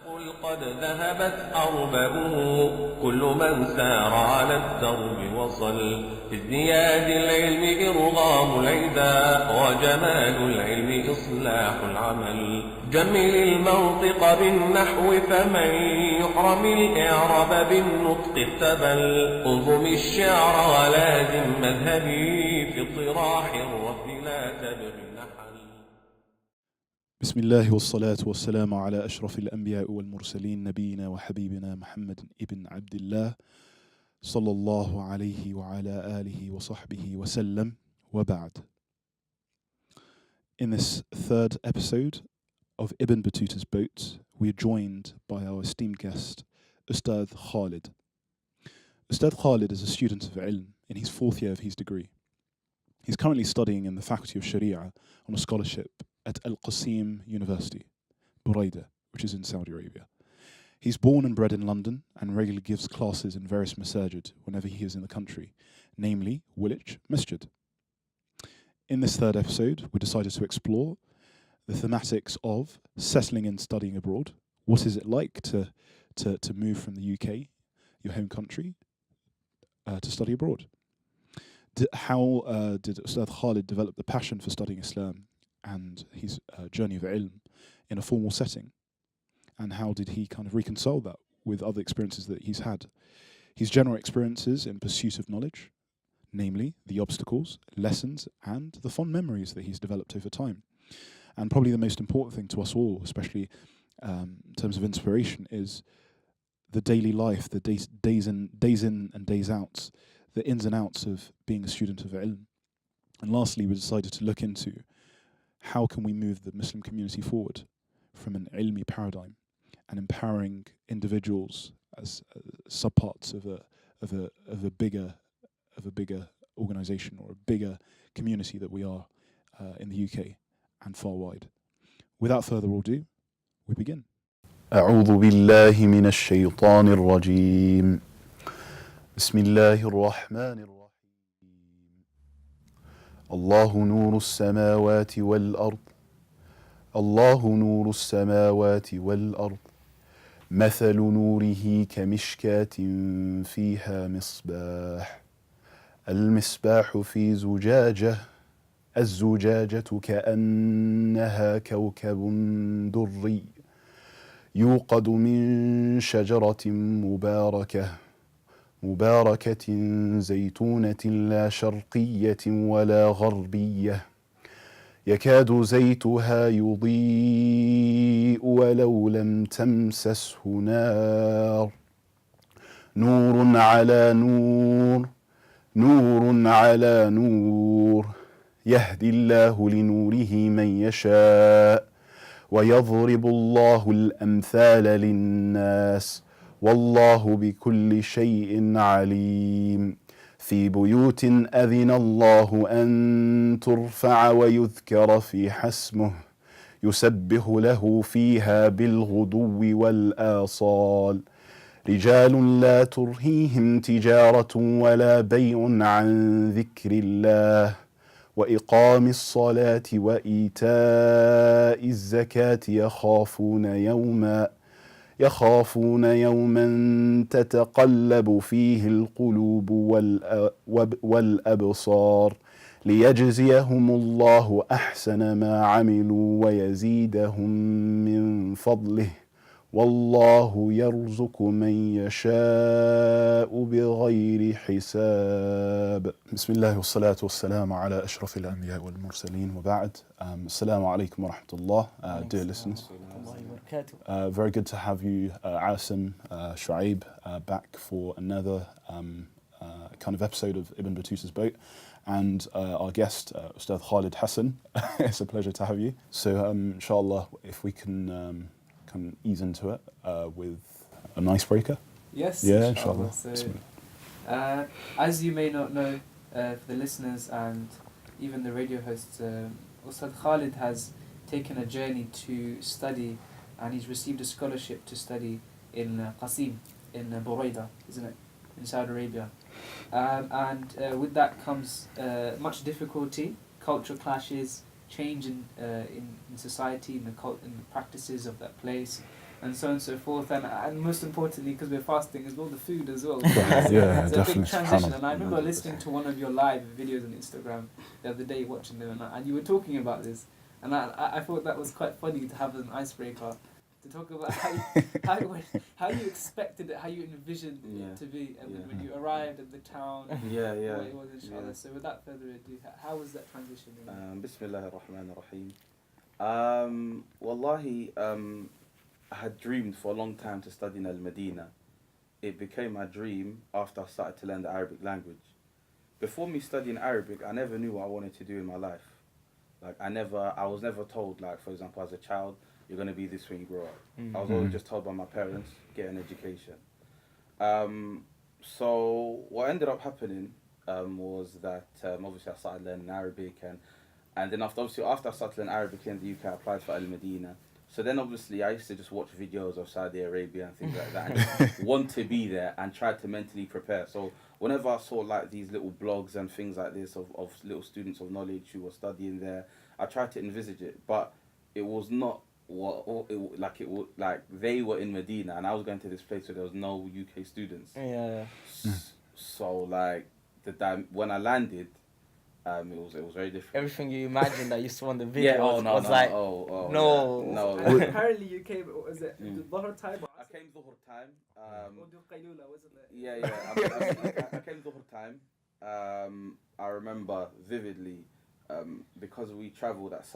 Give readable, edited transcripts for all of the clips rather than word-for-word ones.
قل قد ذهبت أربابه كل من سار على الدرب وصل بازدياد العلم إرغام العدا وجمال العلم إصلاح العمل جمل المنطق بالنحو فمن يحرم الإعراب بالنطق اختبل انظم الشعر ولازم مذهبي في اطراح الرفض لا تبغي النحل. بسم الله والصلاة والسلام على أشرف الأنبياء والمرسلين نبينا وحبيبنا محمد ابن عبد الله صلى الله عليه وعلى آله وصحبه وسلم وبعد. In this third episode of Ibn Battuta's Boat, we are joined by our esteemed guest, Ustad Khalid. Ustad Khalid is a student of ilm in his fourth year of his degree. He's currently studying in the Faculty of Shari'ah on a scholarship at Qassem University, bred, which is in Saudi Arabia. He's born and bred in London and regularly gives classes in various masajid whenever he is in the country, namely Woolwich Masjid. In this third episode, we decided to explore the thematics of settling and studying abroad. What is it like to move from the UK, your home country, to study abroad? How did Ustad Khalid develop the passion for studying Islam and his journey of ilm in a formal setting? And how did he kind of reconcile that with other experiences that he's had? His general experiences in pursuit of knowledge, namely the obstacles, lessons, and the fond memories that he's developed over time. And probably the most important thing to us all, especially in terms of inspiration, is the daily life, the days in and days out, the ins and outs of being a student of ilm. And lastly, we decided to look into how can we move the Muslim community forward from an ilmi paradigm and empowering individuals as subparts of a bigger organization or a bigger community that we are in the UK and far wide. Without further ado, we begin. أعوذ بالله من الشيطان الرجيم بسم الله الرحمن الرحيم الله نور السماوات والأرض الله نور السماوات والأرض مثل نوره كمشكاة فيها مصباح المصباح في زجاجة الزجاجة كأنها كوكب دري يوقد من شجرة مباركة زيتونة لا شرقية ولا غربية يكاد زيتها يضيء ولو لم تمسسه نار نور على نور نور على نور يهدي الله لنوره من يشاء ويضرب الله الأمثال للناس والله بكل شيء عليم في بيوت أذن الله أن ترفع ويذكر فيها اسمه يسبح له فيها بالغدو والآصال رجال لا ترهيهم تجارة ولا بيع عن ذكر الله وإقام الصلاة وإيتاء الزكاة يخافون يوما تتقلب فيه القلوب والأبصار ليجزيهم الله أحسن ما عملوا ويزيدهم من فضله والله يرزق من يشاء بغير حساب. بسم الله والصلاة والسلام على أشرف الأنبياء والمرسلين وبعد. السلام عليكم ورحمة الله, dear listeners. Very good to have you, Qassem, Shu'aib, back for another kind of episode of Ibn Battuta's Boat. And our guest, Ustad Khalid Hassan. It's a pleasure to have you. So, inshallah, if we can ease into it with a nice breaker. Yes. Yeah, inshallah. So, as you may not know, for the listeners and even the radio hosts, Ustad Khalid has taken a journey to study, and he's received a scholarship to study in Qassem, in Buraida, isn't it, in Saudi Arabia. And with that comes much difficulty, cultural clashes, change in society, in the practices of that place, and so on and so forth, and most importantly, because we're fasting, is all the food as well. Yeah, It's a definitely. big transition, SubhanAllah. and I remember listening to one of your live videos on Instagram the other day, watching them, and you were talking about this, and I thought that was quite funny to have as an icebreaker, to talk about how you expected it, how you envisioned it to be, and then when you arrived at the town, what it was, inshallah. So without further ado, how was that transition? Bismillah ar-Rahman ar-Rahim. Wallahi, I had dreamed for a long time to study in Al-Medina. It became my dream after I started to learn the Arabic language. Before me studying Arabic, I never knew what I wanted to do in my life. Like I was never told, like, for example, as a child, you're going to be this when you grow up. I was always just told by my parents, get an education. So what ended up happening was that obviously I started learning Arabic, and then after I started learning Arabic in the UK, I applied for Al-Medina. So then obviously I used to just watch videos of Saudi Arabia and things like that, and just want to be there and try to mentally prepare. So whenever I saw like these little blogs and things like this of little students of knowledge who were studying there, I tried to envisage it, but it was not like they were in Medina and I was going to this place where there was no UK students. So like when I landed, it was very different. Everything you imagined that you saw in the video no. And apparently you came, was it the Dhuhr time? I came Dhuhr time. Wasn't it? I came Dhuhr time. I remember vividly because we travelled at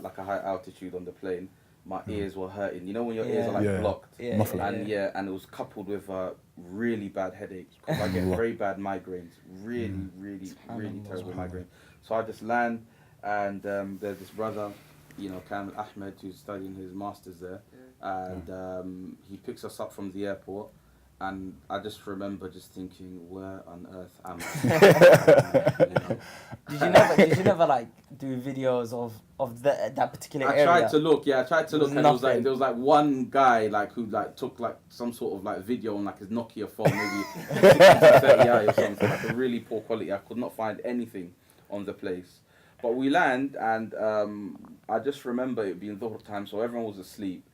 like a high altitude on the plane. My ears were hurting. You know when your ears are like blocked, and it was coupled with really bad headaches. Because I get very bad migraines, really terrible migraines. So I just land, and there's this brother, Kamil Ahmed, who's studying his masters there, and he picks us up from the airport. And I just remember just thinking, where on earth am I? Did you never like do videos of that particular area? I tried to look, and there was like one guy like who like took like some sort of like video on like his Nokia phone, maybe 30i or something, like a really poor quality. I could not find anything on the place. But we land, and I just remember it being Dhuhr time, so everyone was asleep.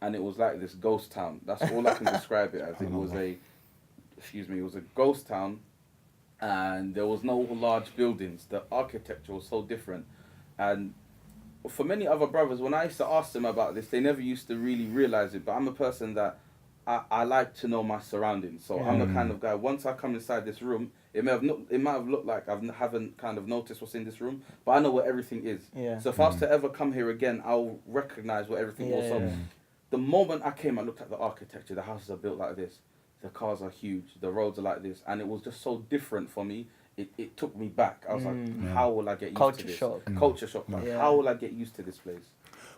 And it was like this ghost town. That's all I can describe it as. It was a ghost town, and there was no large buildings. The architecture was so different. And for many other brothers, when I used to ask them about this, they never used to really realize it. But I'm a person that I like to know my surroundings. So I'm the kind of guy, once I come inside this room, it might have looked like I haven't kind of noticed what's in this room, but I know where everything is. So if I was to ever come here again, I'll recognize what everything was. So the moment I came, I looked at the architecture. The houses are built like this. The cars are huge. The roads are like this. And it was just so different for me. It took me back. I was like, how will I get used to this? Culture shock. Like, how will I get used to this place?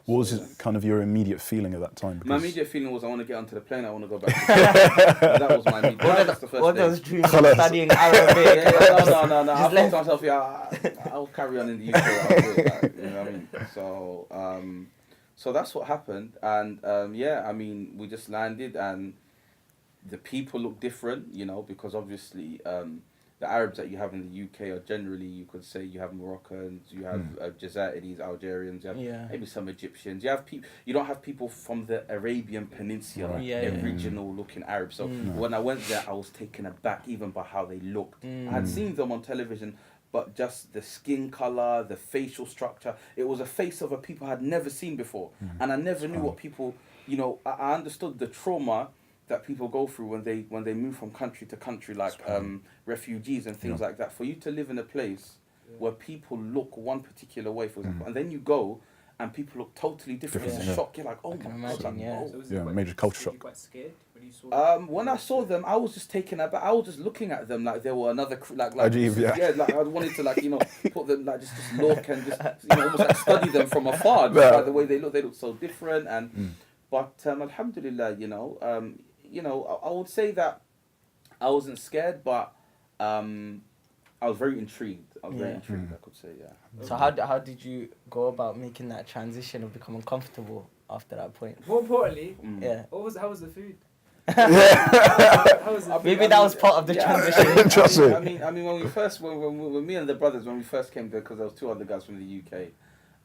What was it, kind of your immediate feeling at that time? My immediate feeling was I want to get onto the plane. I want to go back to that was my immediate. What those dreams of studying Arabic? No. I thought to myself, I'll carry on in the UK. I'll do it, like, you know what I mean? So that's what happened, and I mean, we just landed, and the people look different, because obviously the Arabs that you have in the UK are generally, you could say, you have Moroccans, you have Jazairis, Algerians, you have maybe some Egyptians. You don't have people from the Arabian Peninsula, original looking Arabs. So when I went there, I was taken aback even by how they looked. I had seen them on television, but just the skin color, the facial structure, it was a face of a people I had never seen before. And I never knew what people, I understood the trauma that people go through when they move from country to country, like refugees and things like that. For you to live in a place where people look one particular way, for example, and then you go and people look totally different. It's a shock. You're like, oh my God. Major culture shock. Were you quite scared when you saw them? When I saw them, I was just taken aback. I was just looking at them like they were another like I wanted to put them just look and just almost like study them from afar, just by the way they look. They look so different, and but alhamdulillah, I would say that I wasn't scared, but I was very intrigued. I could say, So how did you go about making that transition of becoming comfortable after that point? More importantly, how was the food? Maybe that was part of the transition. I mean, when me and the brothers, when we first came there, because there was two other guys from the UK,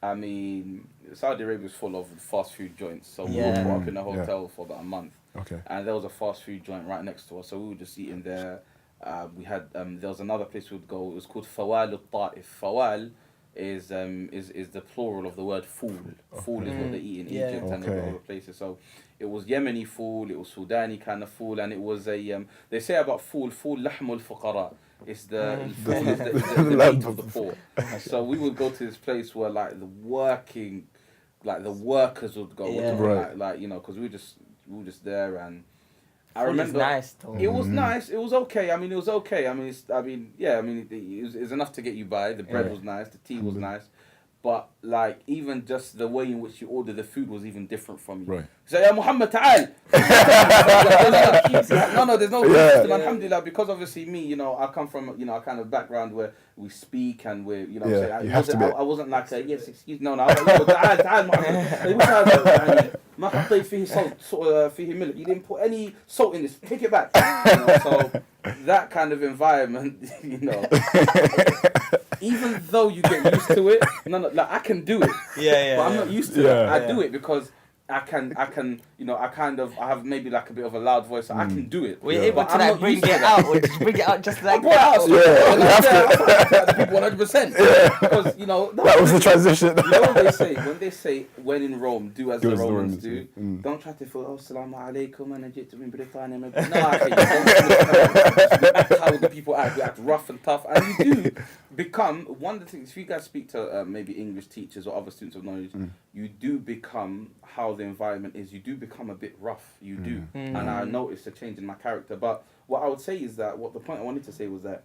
I mean, Saudi Arabia is full of fast food joints. So we were Yeah. put up in a hotel for about a month. Okay. And there was a fast food joint right next to us. So we were just eating there. We had, there was another place we would go. It was called Fawal al-Ta'if. Fawal is the plural of the word fool. Fool is what they eat in Yeah. Egypt and other places. So it was Yemeni fool, it was Sudani kind of fool, and it was a, they say about fool lahmul fuqara. It's the fool is the meat of the poor. So we would go to this place where like the workers would go, like you know, because we were just there, and I remember nice, though. it was nice. It was okay. I mean, it was okay. I mean, it was enough to get you by. The bread was nice. The tea was nice. But like even just the way in which you order the food was even different from you. Right. So yeah, Muhammad ta'al. No, there's no system. Alhamdulillah, because obviously me, you know, I come from, you know, a kind of background where we speak and we're, you know, I wasn't like yes, excuse, no, I was like, تعال Muhammad. ما حطيت فيه salt, فيه milk. You didn't put any salt in this. Take it back. You know, so that kind of environment, you know. Even though you get used to it, like I can do it. But I'm not used to it. I do it because I can, you know, I have maybe like a bit of a loud voice, so I can do it. Were you able to like bring it out, or just bring it out just like that? Yeah, people 100%. Because, you know, that was the transition. You know when they say, when in Rome, do as the Romans do. Don't try to feel, oh, Assalamu alaikum, and Egypt, Britannia. No, actually, that's how the people act. We act rough and tough, and you do become, one of the things, if you guys speak to maybe English teachers or other students of knowledge, you do become, how the environment is, you do become a bit rough. You do. And I noticed a change in my character. But what I would say is that, the point I wanted to say was that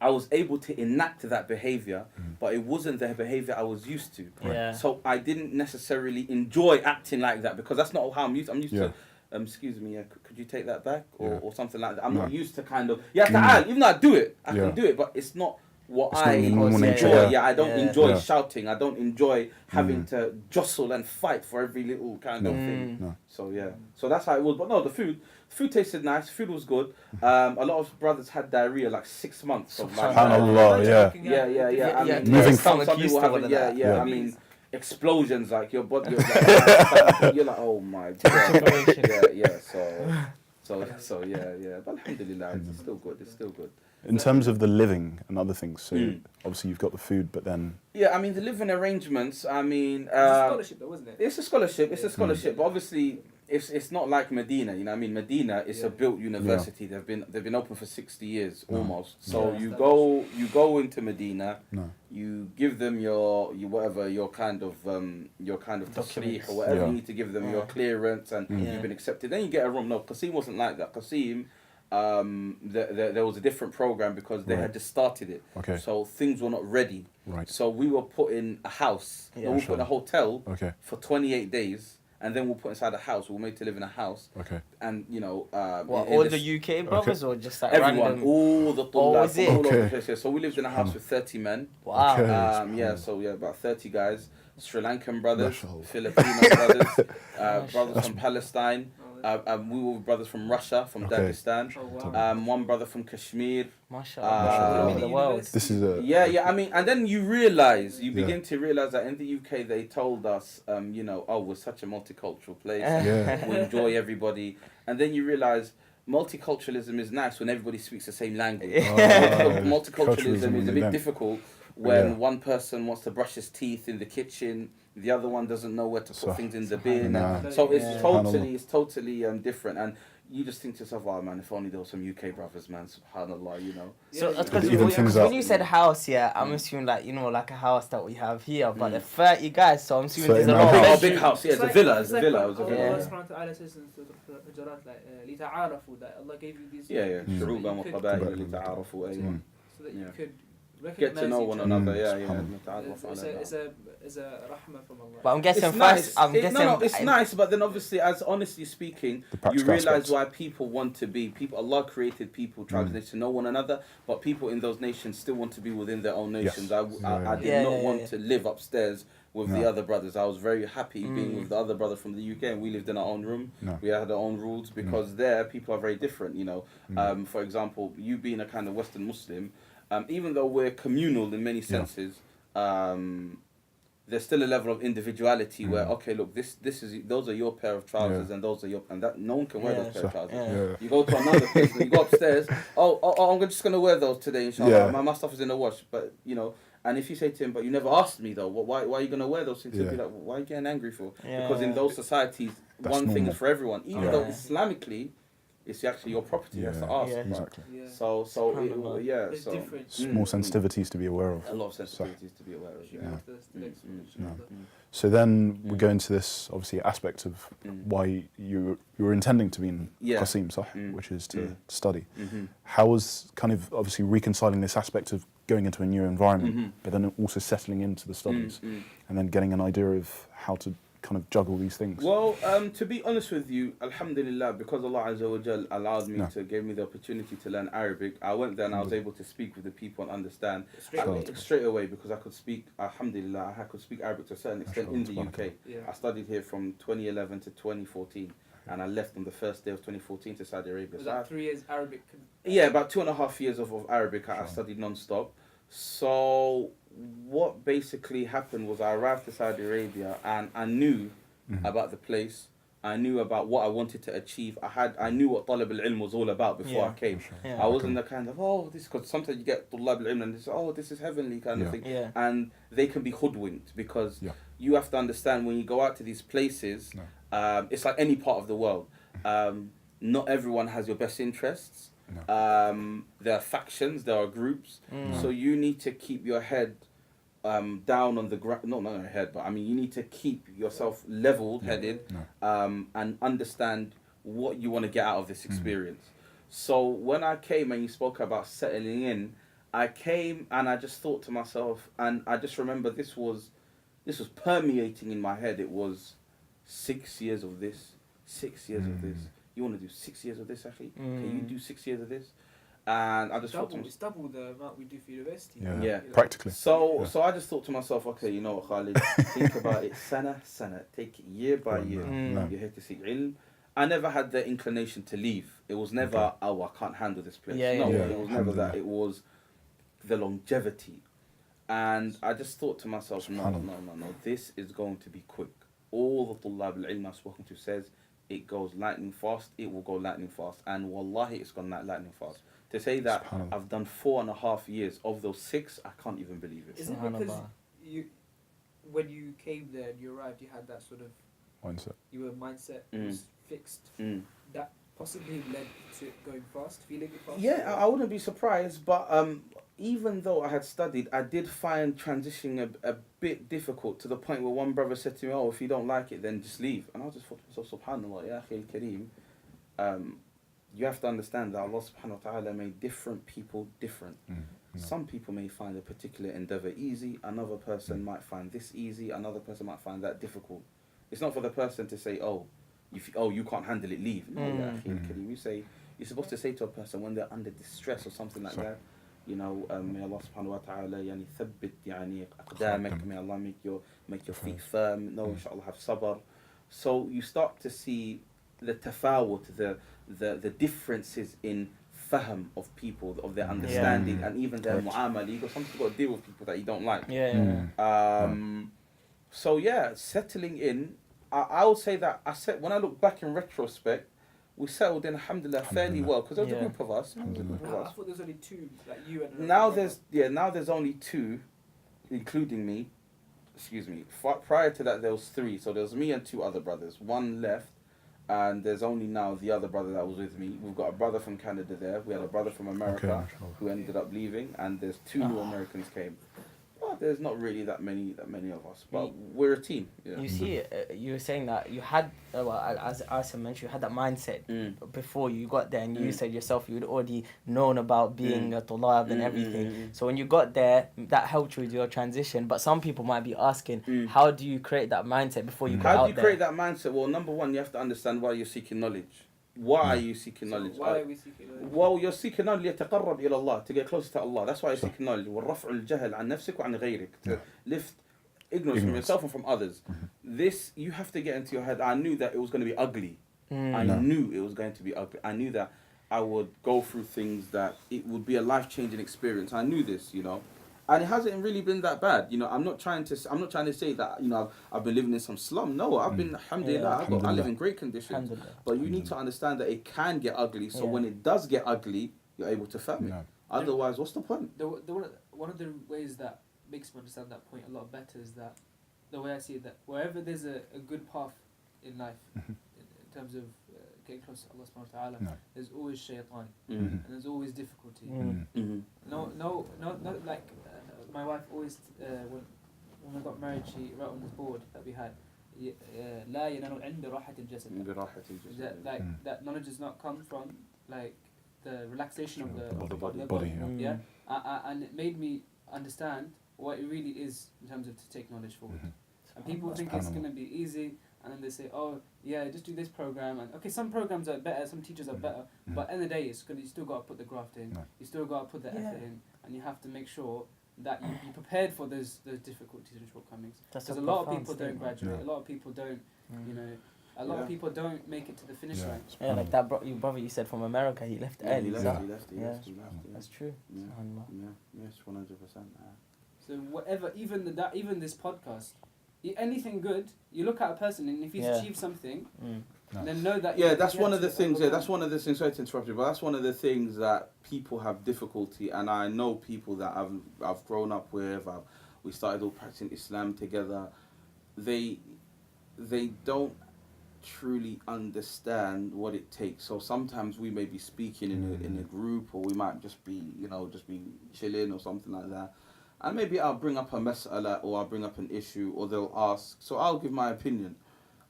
I was able to enact that behavior, but it wasn't the behavior I was used to. Yeah. So I didn't necessarily enjoy acting like that, because that's not how I'm used. I'm used to, excuse me, could you take that back? Or something like that. I'm not used to kind of, even though I do it, I can do it, but it's not what I enjoy. I don't enjoy shouting. I don't enjoy having to jostle and fight for every little kind of thing. No. So so that's how it was. But no, the food tasted nice. Food was good. A lot of brothers had diarrhea like 6 months. Of like, SubhanAllah, yeah. I mean, moving some people have it. I mean, explosions, like your body. You're like, oh my god. So yeah. But alhamdulillah, it's still good. It's still good. In terms of the living and other things, so obviously you've got the food, but then... Yeah, I mean, the living arrangements, I mean... It's a scholarship though, wasn't it? It's a scholarship, but obviously it's not like Medina, you know what I mean? Medina is a built university. They've been open for 60 years almost. So you go into Medina, you give them your kind of tasrih or whatever you need to give them, your clearance, and you've been accepted. Then you get a room. No, Qasim wasn't like that. Qasim... there was a different program because they had just started it. Okay. So things were not ready. Right. So we were put in a house. We were put in a hotel for 28 days. And then we'll put inside a house. We're made to live in a house. Okay. And, you know... all the UK brothers or just like everyone, random? all the was it? all over the place. Yeah. So we lived in a house with 30 men. Wow. About 30 guys. Sri Lankan brothers, Filipino brothers, brothers from Palestine. We were brothers from Russia, from Dagestan. One brother from Kashmir. MashaAllah. This is a... I mean, and then you begin to realize that in the UK they told us, we're such a multicultural place. We enjoy everybody. And then you realize multiculturalism is nice when everybody speaks the same language. Multiculturalism is a bit difficult when one person wants to brush his teeth in the kitchen, the other one doesn't know where to put things in the bin. So it's totally different. And you just think to yourself, oh man, if only there were some UK brothers, man, subhanallah, you know. So when you said house, I'm assuming like a house that we have here, but the 30 guys, so I'm assuming there's a lot of big house, it's a villa. Allah subhanahu wa ta'ala says in Surah Al-Hujurat, لِتَعَارَفُوا, that Allah gave you these... شُعُوبًا وَقَبَائِلَ لِتَعَارَفُوا. So that you could get to know one another, It's a rahmah from Allah. But I'm guessing it's nice, but then obviously, as honestly speaking, you realize why Allah created people, tribes, to know one another, but people in those nations still want to be within their own nations. I did not want to live upstairs with the other brothers. I was very happy being with the other brother from the UK, and we lived in our own room. We had our own rules, because there people are very different, you know. For example, you being a kind of Western Muslim, even though we're communal in many senses, there's still a level of individuality where, okay, look, those are your pair of trousers, and those are and that no one can wear those pair of trousers. You go to another place, you go upstairs, I'm just gonna wear those today, inshallah. My stuff is in the wash, but you know. And if you say to him, but you never asked me though, why are you gonna wear those things? He'll be like, why are you getting angry for? Because in those societies, one thing is for everyone, even though Islamically, it's actually your property. That's the ask. Exactly. So There's so difference. More sensitivities to be aware of. a lot of sensitivities to be aware of. So then we go into this obviously aspect of why you were intending to be in Qassem, which is to study. How was kind of obviously reconciling this aspect of going into a new environment, but then also settling into the studies, and then getting an idea of how to kind of juggle these things? Well, to be honest with you, alhamdulillah, because Allah Azza wa Jal allowed me gave me the opportunity to learn Arabic, I went there and I was able to speak with the people and understand straight away, because I could speak, alhamdulillah, I could speak Arabic to a certain extent in the UK. I studied here from 2011 to 2014. And I left on the first day of 2014 to Saudi Arabia. Was that 3 years Arabic? Yeah, about 2.5 years of Arabic. I studied non-stop. So what basically happened was I arrived to Saudi Arabia and I knew about the place. I knew about what I wanted to achieve. I knew what Talib al-Ilm was all about before I came. I wasn't the kind of, because sometimes you get Talib al-Ilm and they say, this is heavenly kind of thing. And they can be hoodwinked because you have to understand when you go out to these places, it's like any part of the world. Not everyone has your best interests. There are factions, there are groups. So you need to keep your head down on the ground, not your head, but I mean you need to keep yourself level-headed and understand what you want to get out of this experience. So when I came and you spoke about settling in, I came and I just thought to myself, and I just remember this was permeating in my head. It was 6 years of this, 6 years of this. You want to do 6 years of this, actually? Can you do 6 years of this? And I just thought to myself, it's double the amount we do for university. Yeah. Practically. So I just thought to myself, okay, you know what, Khalid, think about it, sana, take it year by year. You're here to seek ilm. I never had the inclination to leave. It was never, I can't handle this place. It was never that. It was the longevity. And I just thought to myself, no, this is going to be quick. All the Tullab al-Ilm I've spoken to says, it goes lightning fast, it will go lightning fast. And wallahi, it's gone lightning fast. To say that I've done 4.5 years of those 6, I can't even believe it. Is it because when you came there and you arrived, you had that sort of mindset? Your mindset was fixed. That possibly led to it going fast, feeling it fast? Yeah, I wouldn't be surprised, but even though I had studied, I did find transitioning a bit difficult, to the point where one brother said to me, if you don't like it, then just leave. And I just thought to myself, subhanAllah, ya akhi al-kareem, you have to understand that Allah subhanahu wa ta'ala made different people different. Some people may find a particular endeavour easy, another person might find this easy, another person might find that difficult. It's not for the person to say, you can't handle it, leave. No, ya akhi al-kareem, you're supposed to say to a person when they're under distress or something like that, you know, may Allah subhanahu wa ta'ala thabbit aqdamak, may Allah make your feet firm, inshallah have sabr. So you start to see the tafawut, the differences in fahm of people, of their understanding, and even their mu'amala. Sometimes you've got to deal with people that you don't like. So settling in, I would say that when I look back in retrospect, we settled in, alhamdulillah, fairly well, because there was a group of us. I thought there was only 2, like you and now there's only 2, including me. Excuse me. Prior to that, there was 3. So there was me and 2 other brothers. One left, and there's only now the other brother that was with me. We've got a brother from Canada there. We had a brother from America who ended up leaving, and there's 2 new Americans came. Well, there's not really that many of us, but we're a team. Yeah. You see, you were saying that you had, as Arsene mentioned, you had that mindset before you got there, and you said yourself you had already known about being a tulab and everything. So when you got there, that helped you with your transition. But some people might be asking, how do you create that mindset before you go out there? How do you create that mindset? Well, number one, you have to understand why you're seeking knowledge. Why are you seeking knowledge? Why are we seeking knowledge? Well, you're seeking knowledge ليتقرب إلى الله, to get closer to Allah. That's why you're seeking knowledge. والرفع الجهل عن نفسك وعن غيرك, to lift ignorance from yourself and from others. This, you have to get into your head. I knew that it was going to be ugly. I knew it was going to be ugly. I knew that I would go through things that it would be a life-changing experience. I knew this, you know. And it hasn't really been that bad. You know, I'm not trying to say that, you know, I've been living in some slum. No, I've been, alhamdulillah, I live in great conditions. But you need to understand that it can get ugly. So when it does get ugly, you're able to firm it. Otherwise, what's the point? One of the ways that makes me understand that point a lot better is that the way I see it, that wherever there's a good path in life, in terms of getting close to Allah subhanahu wa ta'ala, there's always shaitan, and there's always difficulty. No, like my wife always, when we got married, she wrote on this board that we had, لا ينال عند راحة الجسد. That knowledge does not come from like the relaxation of the body. Yeah. And it made me understand what it really is in terms of to take knowledge forward. And people think it's going to be easy, and then they say, oh yeah, just do this program, and okay, some programs are better, some teachers are better, but at the end of the day, you still got to put the graft in, you still got to put the effort in, and you have to make sure that you be prepared for those difficulties and shortcomings. Because a lot of people don't graduate, a lot of people don't, you know, a lot of people don't make it to the finish line. Yeah, like that your brother you said from America, he left early. He left. That's true. Yes, 100%. So whatever, even this podcast, anything good, you look at a person, and if he's achieved something, then know that. Yeah, that's one of the things. Yeah, that's one of the things. Sorry to interrupt you, but that's one of the things that people have difficulty. And I know people that I've grown up with. We started all practicing Islam together. They don't truly understand what it takes. So sometimes we may be speaking in a group, or we might just be chilling or something like that. And maybe I'll bring up a mas'ala, or I'll bring up an issue, or they'll ask. So I'll give my opinion.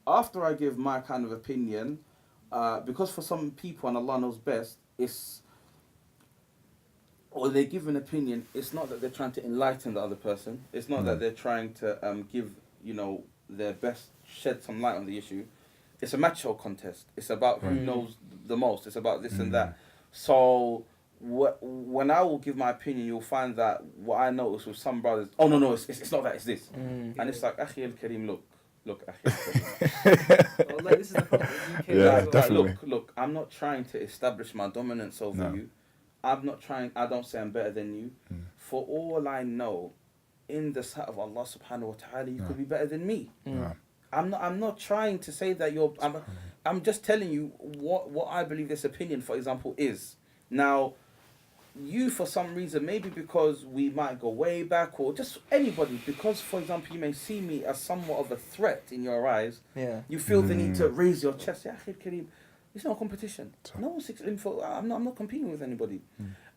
After I give my kind of opinion, because for some people, and Allah knows best, or they give an opinion, it's not that they're trying to enlighten the other person. It's not that they're trying to give, their best, shed some light on the issue. It's a macho contest. It's about who knows the most. It's about this and that. So when I will give my opinion, you'll find that what I notice with some brothers, oh no, it's not that, it's this. And it's like, Akhi al-Kareem, look, Akhi al-Kareem. Well, like, this is the problem in UK. Yeah, well. definitely. Look, I'm not trying to establish my dominance over you. I don't say I'm better than you. For all I know, in the sight of Allah subhanahu wa ta'ala, you could be better than me. I'm not trying to say that I'm just telling you what I believe this opinion, for example, is. Now, you, for some reason, maybe because we might go way back, or just anybody, because, for example, you may see me as somewhat of a threat in your eyes, you feel the need to raise your chest. Ya Akhi Kareem, it's not a competition. No one's I'm not competing with anybody.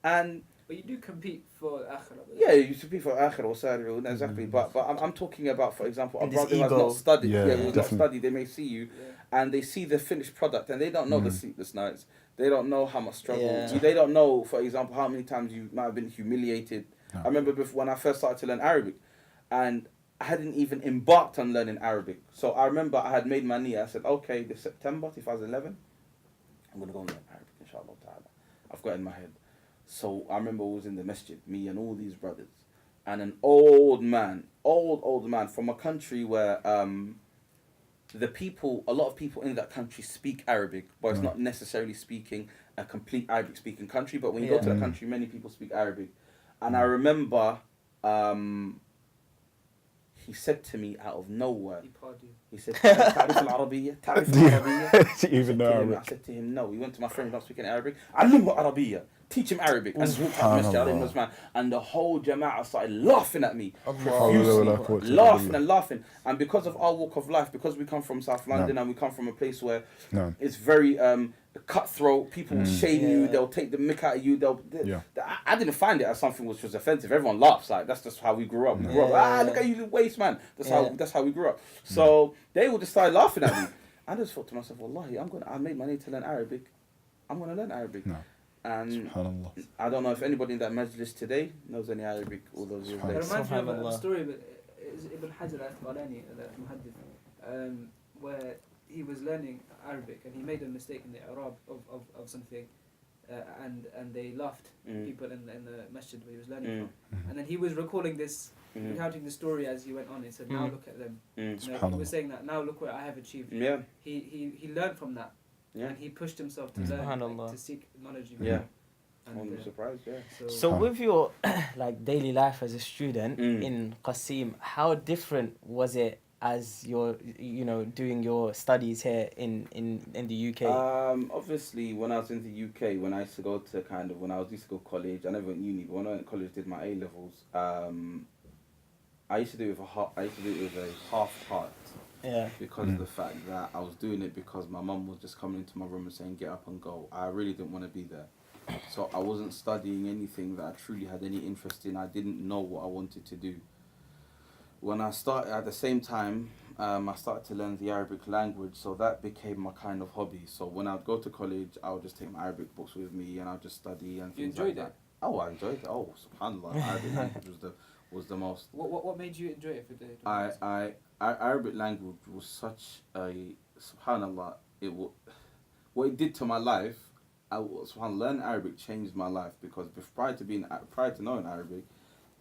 But you do compete for akhirah. Yeah, you compete for akhirah or sari'un, exactly. But I'm talking about, for example, a brother who has not studied. Who has not studied. They may see you, and they see the finished product, and they don't know the sleepless nights. They don't know how much struggle. They don't know, for example, how many times you might have been humiliated. I remember when I first started to learn Arabic, and I hadn't even embarked on learning Arabic. So I remember I had made my niyyah. I said, okay, this September 2011, I'm going to go and learn Arabic, inshallah ta'ala. I've got it in my head. So I remember I was in the masjid, me and all these brothers, and an old man from a country where a lot of people in that country speak Arabic, but it's not necessarily speaking a complete Arabic speaking country. But when you go to the country, many people speak Arabic. And I remember he said to me out of nowhere, he said, تعرف العربية? تعرف العربية? Even know Arabic. I said to him, no. He went to my friend who not speaking Arabic. علمه عربية. Teach him Arabic. And walked out the masjid, and the whole jama'ah started laughing at me, profusely, laughing. And because of our walk of life, because we come from South London and we come from a place where it's very cutthroat, people will shame you, they'll take the mick out of you. I didn't find it as something which was offensive. Everyone laughs. Like, that's just how we grew up. We grew up, look at you, waste man. That's how we grew up. So they would just start laughing at me. I just thought to myself, wallahi, I made my need to learn Arabic. I'm going to learn Arabic. And I don't know if anybody in that majlis today knows any Arabic all those years later. It reminds me of a story, but Ibn Hajar al-Asqalani, the muhaddith, where he was learning Arabic and he made a mistake in the Arab of something, and they laughed, people in the masjid where he was learning from. And then he was recalling this, recounting the story as he went on. He said, now look at them. He was saying that, now look what I have achieved. He learned from that. And he pushed himself to learn, to seek knowledge. I'm surprised, yeah. So with your like daily life as a student in Qasim, how different was it as you're doing your studies here in the UK? Obviously, when I was in the UK, when I used to go to used to go college, I never went uni, but when I went to college, did my A levels. I used to do it with a half heart. Yeah. Because of the fact that I was doing it because my mum was just coming into my room and saying, get up and go. I really didn't want to be there. So I wasn't studying anything that I truly had any interest in. I didn't know what I wanted to do. When I started, at the same time, I started to learn the Arabic language, so that became my kind of hobby. So when I'd go to college, I would just take my Arabic books with me and I'd just study and things like that. Oh, I enjoyed it. Oh, subhanAllah, Arabic language was the most. What made you enjoy it? Arabic language was such a subhanallah. What it did to my life. Subhanallah, learning Arabic changed my life because prior to knowing Arabic,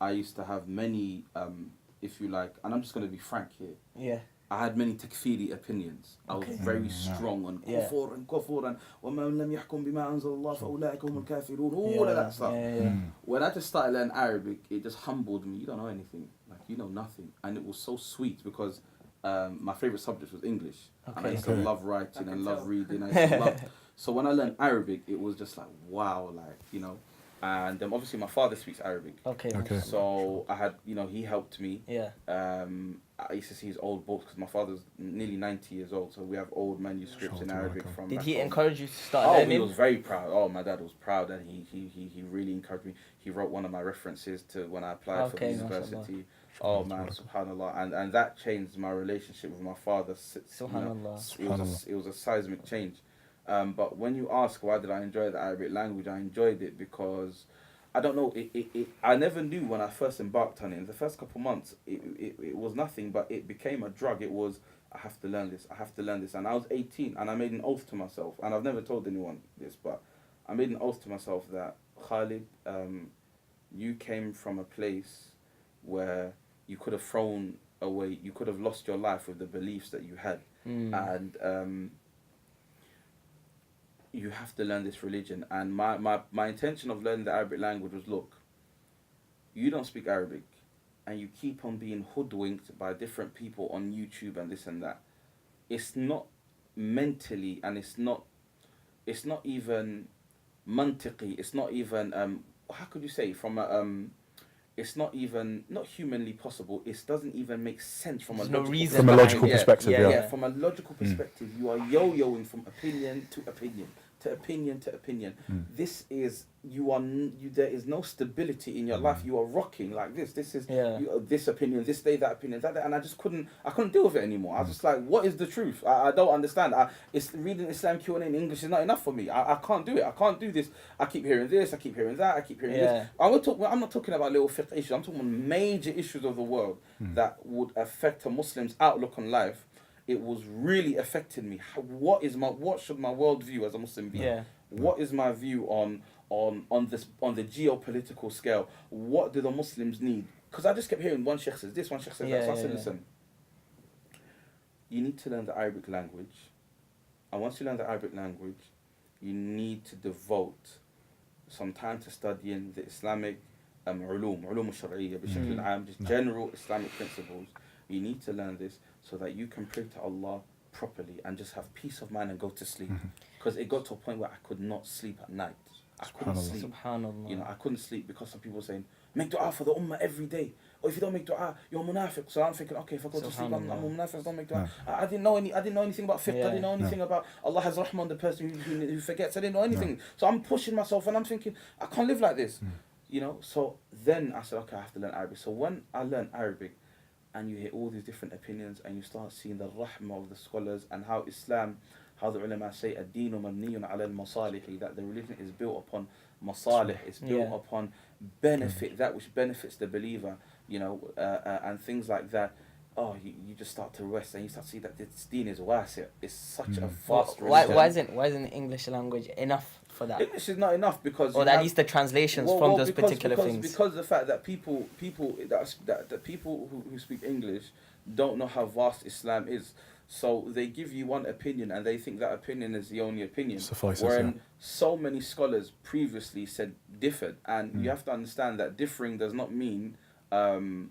I used to have many, if you like, and I'm just going to be frank here. Yeah. I had many takfiri opinions. I was very strong on kufur and وَمَنْ لَمْ يَحْكُمْ بِمَا أَنزَلَ اللَّهُ فَأُولَٰئِكَ هُمُ الْكَافِرُونَ, all of that stuff. When I just started learning Arabic, it just humbled me. You don't know anything. Like, you know nothing. And it was so sweet because my favourite subject was English. And I used to love writing and love reading. So when I learned Arabic, it was just like, wow, like, you know. And obviously my father speaks Arabic. Okay. So I had, he helped me. Yeah. I used to see his old books because my father's nearly 90 years old, so we have old manuscripts in Arabic from. Did back he home. encourage you to start learning? Oh, he was very proud. Oh, my dad was proud, and he really encouraged me. He wrote one of my references to when I applied for the university. Oh man, subhanallah, and that changed my relationship with my father. Subhanallah. It was a seismic change. But when you ask why did I enjoy the Arabic language, I enjoyed it because, I don't know, I never knew when I first embarked on it. In the first couple months, it was nothing, but it became a drug. It was, I have to learn this, And I was 18, and I made an oath to myself, and I've never told anyone this, but I made an oath to myself that, Khalid, you came from a place where you could have thrown away, you could have lost your life with the beliefs that you had. And you have to learn this religion. And my intention of learning the Arabic language was, look, you don't speak Arabic and you keep on being hoodwinked by different people on YouTube and this and that. It's not mentally, and it's not even mantiqi, it's not even how could you say, from a it's not even, not humanly possible. It doesn't even make sense from a logical perspective. Yeah, from a logical perspective, you are yo-yoing from opinion to opinion. This is, there is no stability in your life. You are rocking like this. This is this opinion, this day, that opinion, that day, and I couldn't deal with it anymore. I was just like, what is the truth? I don't understand. It's reading Islam Q&A in English is not enough for me. I can't do it. I can't do this. I keep hearing this. I keep hearing that. I keep hearing this. I'm not talking about little fiqh issues. I'm talking about major issues of the world that would affect a Muslim's outlook on life. It was really affecting me. What should my worldview as a Muslim be? What is my view on the geopolitical scale? What do the Muslims need? Because I just kept hearing one sheikh says this, one sheikh says that. So I said, listen, you need to learn the Arabic language, and once you learn the Arabic language, you need to devote some time to studying the Islamic علوم الشرعية بشكل عام, just general Islamic principles. You need to learn this so that you can pray to Allah properly and just have peace of mind and go to sleep. Because it got to a point where I could not sleep at night. I couldn't sleep. Subhanallah. I couldn't sleep because some people were saying, make dua for the ummah every day. Or if you don't make dua, you're munafiq. So I'm thinking, okay, if I go to sleep, I'm a munafiq, don't make dua. I didn't know anything about fiqh. I didn't know anything about Allah has rahmah on the person who forgets. I didn't know anything. So I'm pushing myself and I'm thinking, I can't live like this. So then I said, okay, I have to learn Arabic. So when I learned Arabic, and you hear all these different opinions, and you start seeing the rahmah of the scholars and how Islam, how the ulama say, ad-deenu mabniyun ala al-masalihi, that the religion is built upon masalih, it's built upon benefit, that which benefits the believer, and things like that. You just start to rest and you start to see that this deen is wasi'. It's such a vast religion. Why isn't English language enough for that? English is not enough because, or at least the translations from those particular things. Because the fact that people who speak English don't know how vast Islam is. So they give you one opinion and they think that opinion is the only opinion. Suffices, Wherein so many scholars previously said differed, and you have to understand that differing does not mean I'm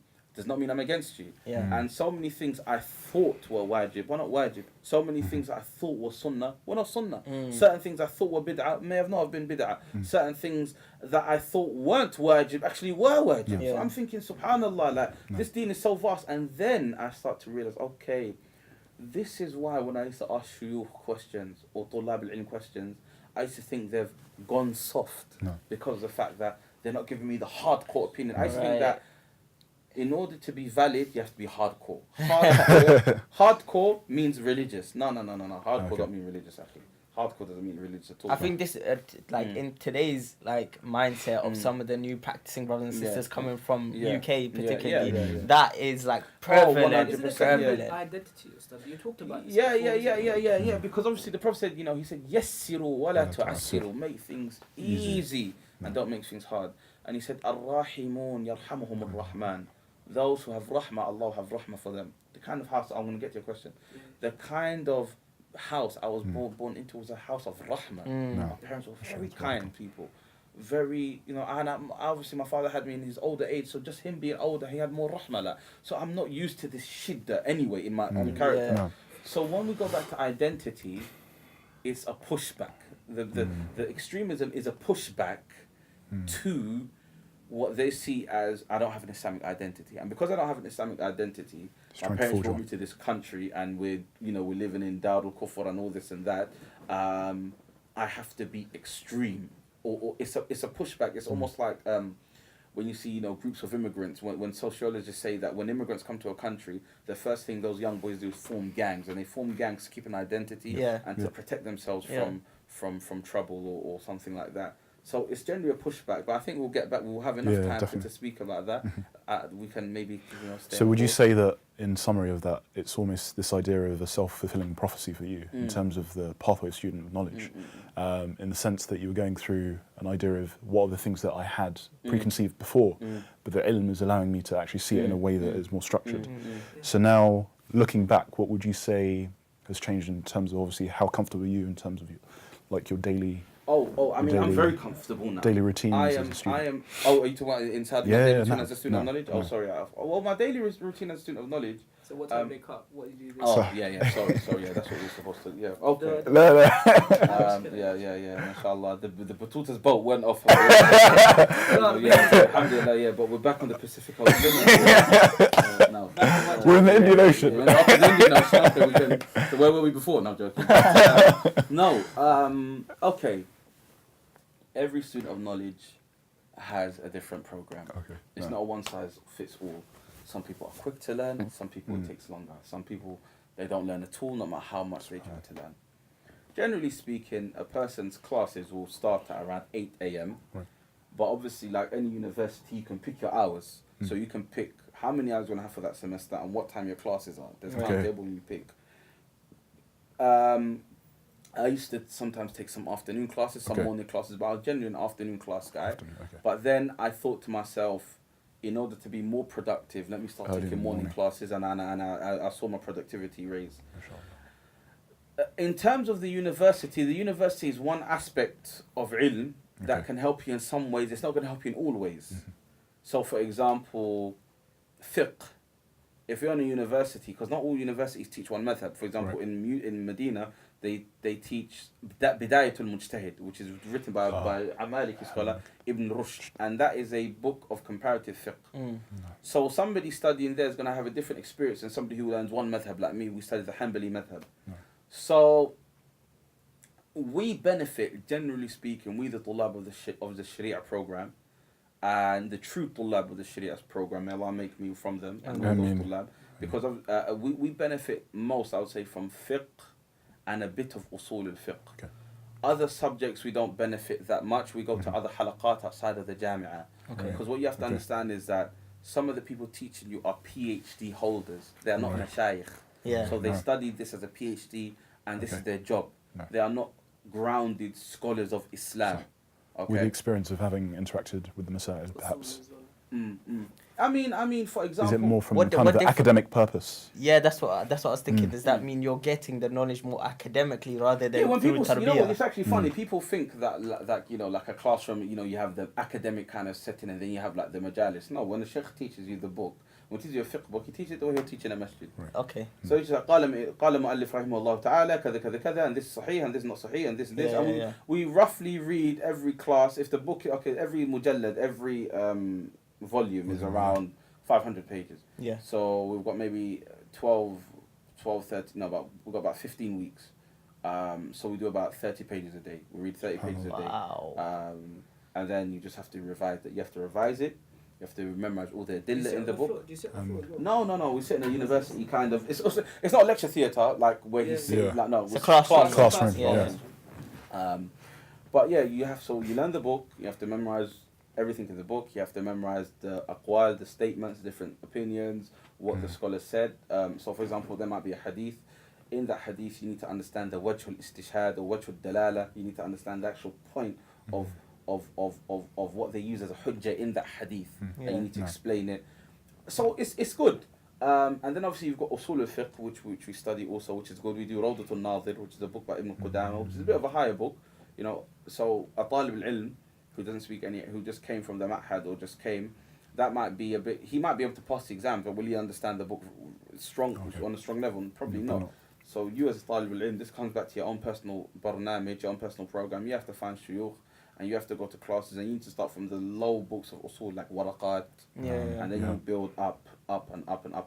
against you. And so many things I thought were wajib were not wajib. So many things I thought were sunnah were not sunnah. Certain things I thought were bid'ah may have not been bid'ah. Certain things that I thought weren't wajib actually were wajib. So I'm thinking, subhanallah, like this deen is so vast. And then I start to realize, okay, this is why when I used to ask shuyukh questions or tulab al-ilm questions, I used to think they've gone soft because of the fact that they're not giving me the hardcore opinion. I used to think that in order to be valid, you have to be hardcore. Hardcore means religious. No. Hardcore don't mean religious, actually. Hardcore doesn't mean religious at all. I think this, in today's mindset of some of the new practicing brothers and sisters coming from UK particularly, that is prevalent. Prevalent. Identity stuff you talked about. Yeah. Because obviously the Prophet said, he said, "Yassiru wa la tu'assiru," make things easy and don't make things hard. And he said, "Ar-Rahimun yarhamuhum ar-Rahman." Those who have rahmah, Allah will have rahmah for them. The kind of house, I'm going to get to your question. The kind of house I was born into was a house of rahmah. My parents were very kind people. Very, and obviously my father had me in his older age, so just him being older, he had more rahmah. So I'm not used to this shiddah anyway in my own character. So when we go back to identity, it's a pushback. The extremism is a pushback to what they see as, I don't have an Islamic identity. And because I don't have an Islamic identity, my parents brought me to this country and we're living in Darul Kufr and all this and that. I have to be extreme. Or it's a pushback. It's almost like when you see groups of immigrants, when sociologists say that when immigrants come to a country, the first thing those young boys do is form gangs, and they form gangs to keep an identity and to protect themselves from trouble or something like that. So it's generally a pushback, but I think we'll get back. We'll have enough time to speak about that. We can maybe stay. So would you say that, in summary of that, it's almost this idea of a self-fulfilling prophecy for you in terms of the pathway student of knowledge, in the sense that you were going through an idea of what are the things that I had preconceived before, but the ilm is allowing me to actually see it in a way that is more structured. So now, looking back, what would you say has changed in terms of obviously how comfortable are you in terms of your daily? I mean, I'm very comfortable now. Daily routines as a student. are you talking about inside my daily routine as a student of knowledge? Oh, sorry. Well, my daily routine as a student of knowledge. So what time do you wake up? What do you do? Sorry. Yeah, that's what we're supposed to. Yeah, okay. Mashallah. The Batuta's boat went off. Alhamdulillah, but we're back on the Pacific Ocean. No. We're in the Indian Ocean. We're in the Indian Ocean. So where were we before? No, I'm joking. Okay. Every student of knowledge has a different program. It's not a one size fits all. Some people are quick to learn, some people it takes longer. Some people, they don't learn at all, no matter how much they try to learn. Generally speaking, a person's classes will start at around 8 a.m. But obviously, like any university, you can pick your hours. So you can pick how many hours you're going to have for that semester and what time your classes are. There's a timetable you pick. I used to sometimes take some afternoon classes, some morning classes, but I was generally an afternoon class guy. But then I thought to myself, in order to be more productive, let me start taking morning classes, and I saw my productivity raise. In terms of the university is one aspect of ilm that can help you in some ways. It's not going to help you in all ways. So, for example, fiqh. If you're in a university, because not all universities teach one madhab. For example, in Medina, they teach Bidayatul Mujtahid, which is written by a Maliki scholar, Ibn Rushd, and that is a book of comparative fiqh. So somebody studying there is going to have a different experience than somebody who learns one madhab like me. We study the Hanbali madhab. So we benefit, generally speaking, we the Tulab of the Shari'ah program, and the true Tulab of the Shari'ah program, may Allah make me from them, and all those Tulab, because we benefit most, I would say, from fiqh and a bit of usul al-fiqh. Other subjects we don't benefit that much. We go to other halaqat outside of the jami'ah. Because what you have to understand is that some of the people teaching you are PhD holders. They are not mashayikh. So they studied this as a PhD and this is their job. They are not grounded scholars of Islam. With the experience of having interacted with the Masail, perhaps. I mean, for example, Is it more from What kind of the different- academic purpose? Yeah, that's what I was thinking. Does that mean you're getting the knowledge more academically rather than yeah, when through people, you know what, tarbiyah? it's actually funny. People think that you know, like a classroom, you know, you have the academic kind of setting, and then you have like the majalis. No, when the sheikh teaches you the book, when he teaches you a fiqh book, he teaches it the way he'll teach in a masjid. Okay. So he's like, قال مؤلف رحمه الله تعالى كذا كذا كذا, and this is sahih, and this is not sahih, and this and this. Yeah, And yeah. we roughly read every class. If the book, okay, every mujallad, every volume is around 500 pages. Yeah. So we've got maybe 12, 13, no, we've got about 15 weeks. So we do about 30 pages a day. We read 30 pages a day. Wow. And then you just have to revise that. You have to revise it. You have to memorize all the adilla in the book. Do you sit on the floor as well? No. We sit in a university kind of. It's not a lecture theatre like where Yeah. you sit. Yeah. Like, no, It's a classroom. Classroom, yeah. But yeah, you learn the book. You have to memorize everything in the book. You have to memorize the aqwal, the statements, different opinions, what the scholar said. So for example, there might be a hadith. In that hadith, you need to understand the wajh al-istishhad or wajh al-dalala. You need to understand the actual point of what they use as a hujjah in that hadith, and you need to explain it. So it's good. And then obviously you've got usul al-fiqh, which we study also, which is good. We do Rawdatul Nadir, which is a book by Ibn Qudama, which is a bit of a higher book, you know. So a talib al-ilm who doesn't speak any, who just came from the ma'had or just came, that might be a bit. He might be able to pass the exam, but will he understand the book on a strong level? Probably not. So you as a talib al-ilm, this comes back to your own personal barnamij, your own personal program. You have to find shuyukh, and you have to go to classes, and you need to start from the low books of usul like waraqat, and then you build up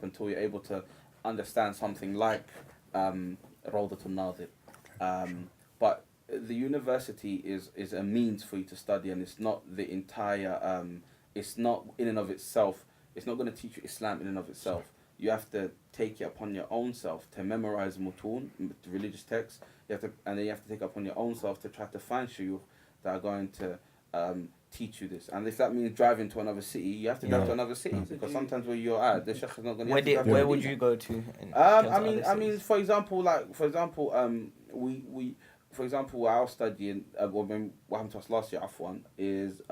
until you're able to understand something like Rawdatul Nadir. But the university is a means for you to study, and it's not the entire. It's not in and of itself. It's not going to teach you Islam in and of itself. You have to take it upon your own self to memorize mutun, religious texts. And then you have to take it upon your own self to try to find shuyukh that are going to teach you this. And if that means driving to another city, you have to drive to another city, because sometimes where you're at, the sheikh is not going to. Where would you go to? I mean, for example, we for example, our studying, what happened to us last year, Afwan, is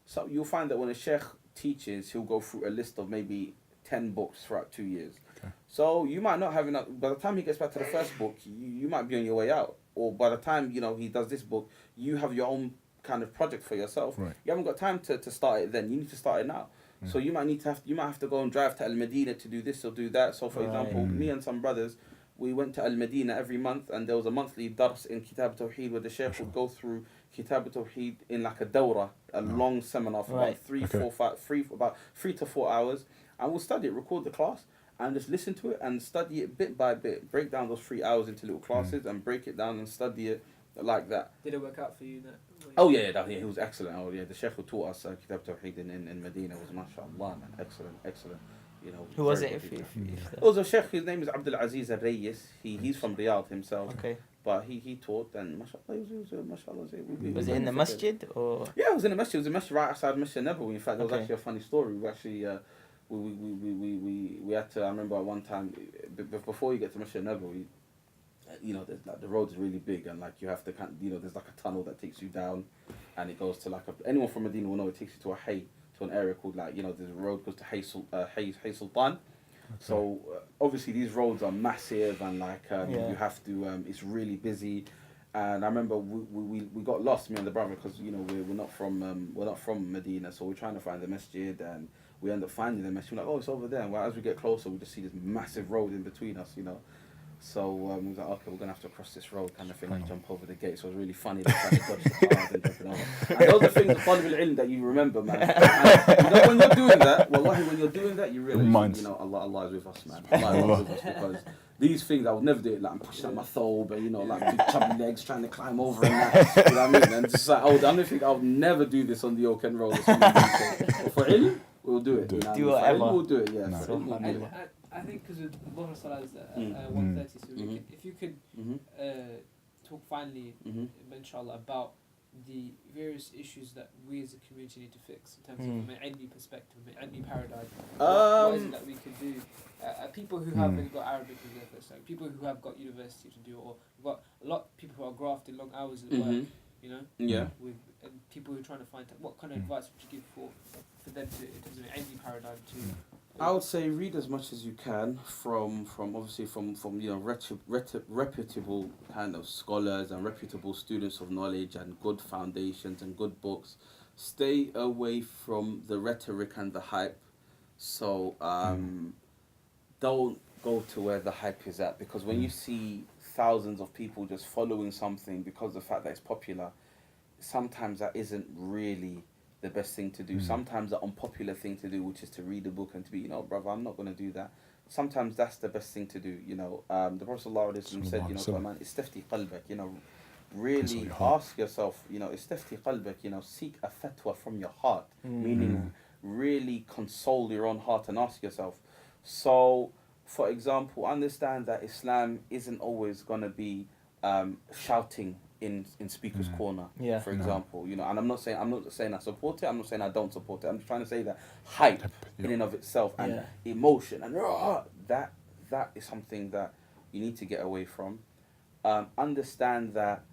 so you'll find that when a sheikh teaches, he'll go through a list of maybe 10 books throughout 2 years. Okay. So you might not have enough. By the time he gets back to the first book, you might be on your way out. Or by the time he does this book, you have your own kind of project for yourself. Right. You haven't got time to start it then. You need to start it now. So you might have to go and drive to Al Medina to do this or do that. So for example, me and some brothers, we went to Al Medina every month, and there was a monthly dars in Kitab Tawheed where the sheikh would go through Kitab Tawheed in like a dawra, a long seminar for about 3 to 4 hours, and we'll study it, record the class, and just listen to it and study it bit by bit. Break down those 3 hours into little classes and break it down and study it like that. Did it work out for you? Oh yeah, he was excellent. Oh yeah, the sheikh who taught us Kitab Tawheed in Medina was mashallah, man, excellent. You know, Who was it? It was a sheikh. His name is Abdul Aziz Al-Rayis. He's from Riyadh himself. Okay. But he taught, and mashallah, he was mashallah. Was it in the masjid or? Yeah, it was in the masjid. It was a masjid right outside Masjid Nabawi. In fact, there was Okay. actually a funny story. We actually we had to. I remember at one time before you get to Masjid Nabawi, there's like the road is really big, and like you have to there's like a tunnel that takes you down, and it goes to like anyone from Medina will know it takes you to a hay, to an area called there's a road goes to Hay Sultan. Okay. So obviously these roads are massive, and like you have to. It's really busy, and I remember we got lost, me and the brother, because we're not from Medina, so we're trying to find the masjid, and we end up finding the masjid. We're like, oh, it's over there. And as we get closer, we just see this massive road in between us, So we was like, okay, we're gonna have to cross this road, kind of thing, and jump over the gate. So it was really funny to try to dodge the cars and jumping over. And those are things of talib al-ilm that you remember, man. And, when you're doing that, wallahi, when you're doing that, you realize, Allah is with us, man. Allah is with us, because these things I would never do it. Like I'm pushing out my thobe, and like big chubby legs trying to climb over and that. You know what I mean? And just like I don't think I would never do this on the Oak End Road. But for ilm, we'll do it. Do whatever. We'll do it. Yeah. No. I think because Dhuhr Salah is at 1:30, so if you could talk finally, inshallah, about the various issues that we as a community need to fix in terms of from an ilmi perspective, an ilmi paradigm. What is it that we could do? People who have got Arabic as their first language, people who have got university to do, or we've got a lot of people who are grafted long hours at work. you know. Yeah. With people who are trying to find what kind of advice would you give for them to in terms of an ilmi paradigm to? I would say read as much as you can from obviously from reputable kind of scholars and reputable students of knowledge and good foundations and good books. Stay away from the rhetoric and the hype. So don't go to where the hype is at, because when you see thousands of people just following something because of the fact that it's popular, sometimes that isn't really the best thing to do. Sometimes the unpopular thing to do, which is to read a book and to be, brother, I'm not going to do that. Sometimes that's the best thing to do, The Prophet ﷺ said, man, istafti qalbak, really ask yourself, istafti qalbak, seek a fatwa from your heart, meaning really console your own heart and ask yourself. So, for example, understand that Islam isn't always going to be shouting in Speaker's Corner, for example, and I'm not saying I support it. I'm not saying I don't support it. I'm just trying to say that hype in and of itself and emotion and that is something that you need to get away from. Understand that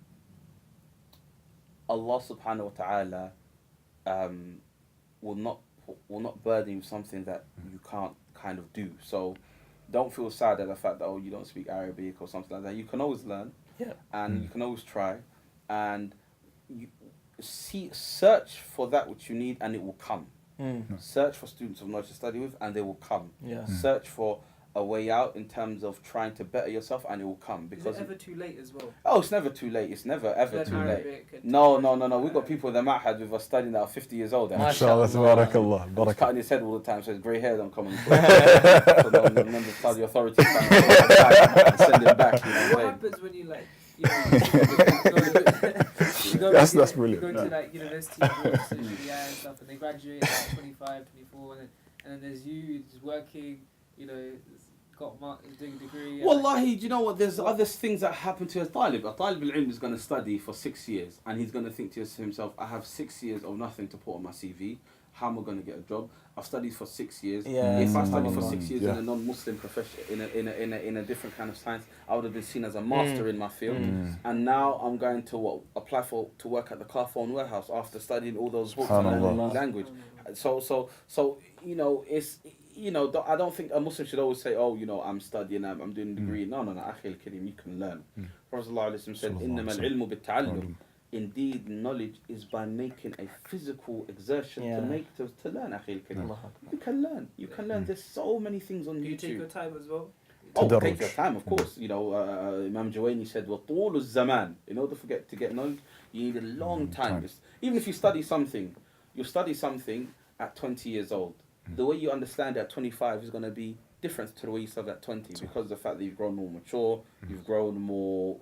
Allah Subhanahu wa Taala will not burden you with something that you can't kind of do. So don't feel sad at the fact that you don't speak Arabic or something like that. You can always learn. And you can always try, and you search for that which you need, and it will come. Search for students of knowledge to study with, and they will come. Search for a way out in terms of trying to better yourself, and it will come. Because is it ever too late as well? Oh, it's never too late. It's never ever too late. No. We've got people in the ma'had with us studying that are 50 years old. MashaAllah, tabarakallah. He's cutting his head all the time, so his grey hair don't come on. So don't tell the authorities and send him back. What happens when you That's brilliant. You go to university and stuff, and they graduate at 25, 24, and then there's you just working, doing a degree. Wallahi, do you know what? There's other things that happen to a talib. A talib al-ilm is going to study for 6 years, and he's going to think to himself, I have 6 years of nothing to put on my CV. How am I going to get a job? I've studied for 6 years. If I studied for 6 years in a non-Muslim profession, in a different kind of science, I would have been seen as a master in my field. And now I'm going to apply to work at the car phone warehouse after studying all those books and language. So it's. I don't think a Muslim should always say, I'm studying, I'm doing a degree. No, Akhil Kareem, you can learn. Prophet ﷺ said, إِنَّمَا الْعِلْمُ بِالتَّعَلُّمِ. Indeed, knowledge is by making a physical exertion to learn, Akhil Kareem. You can learn. There's so many things on YouTube. You take your time as well? Take your time, of course. Imam Jawaini said, وَطُولُ الزَّمَانِ. In order to get knowledge, you need a long time. Even if you study something, you'll study something at 20 years old. The way you understand it at 25 is going to be different to the way you study at 20, because of the fact that you've grown more mature, you've grown more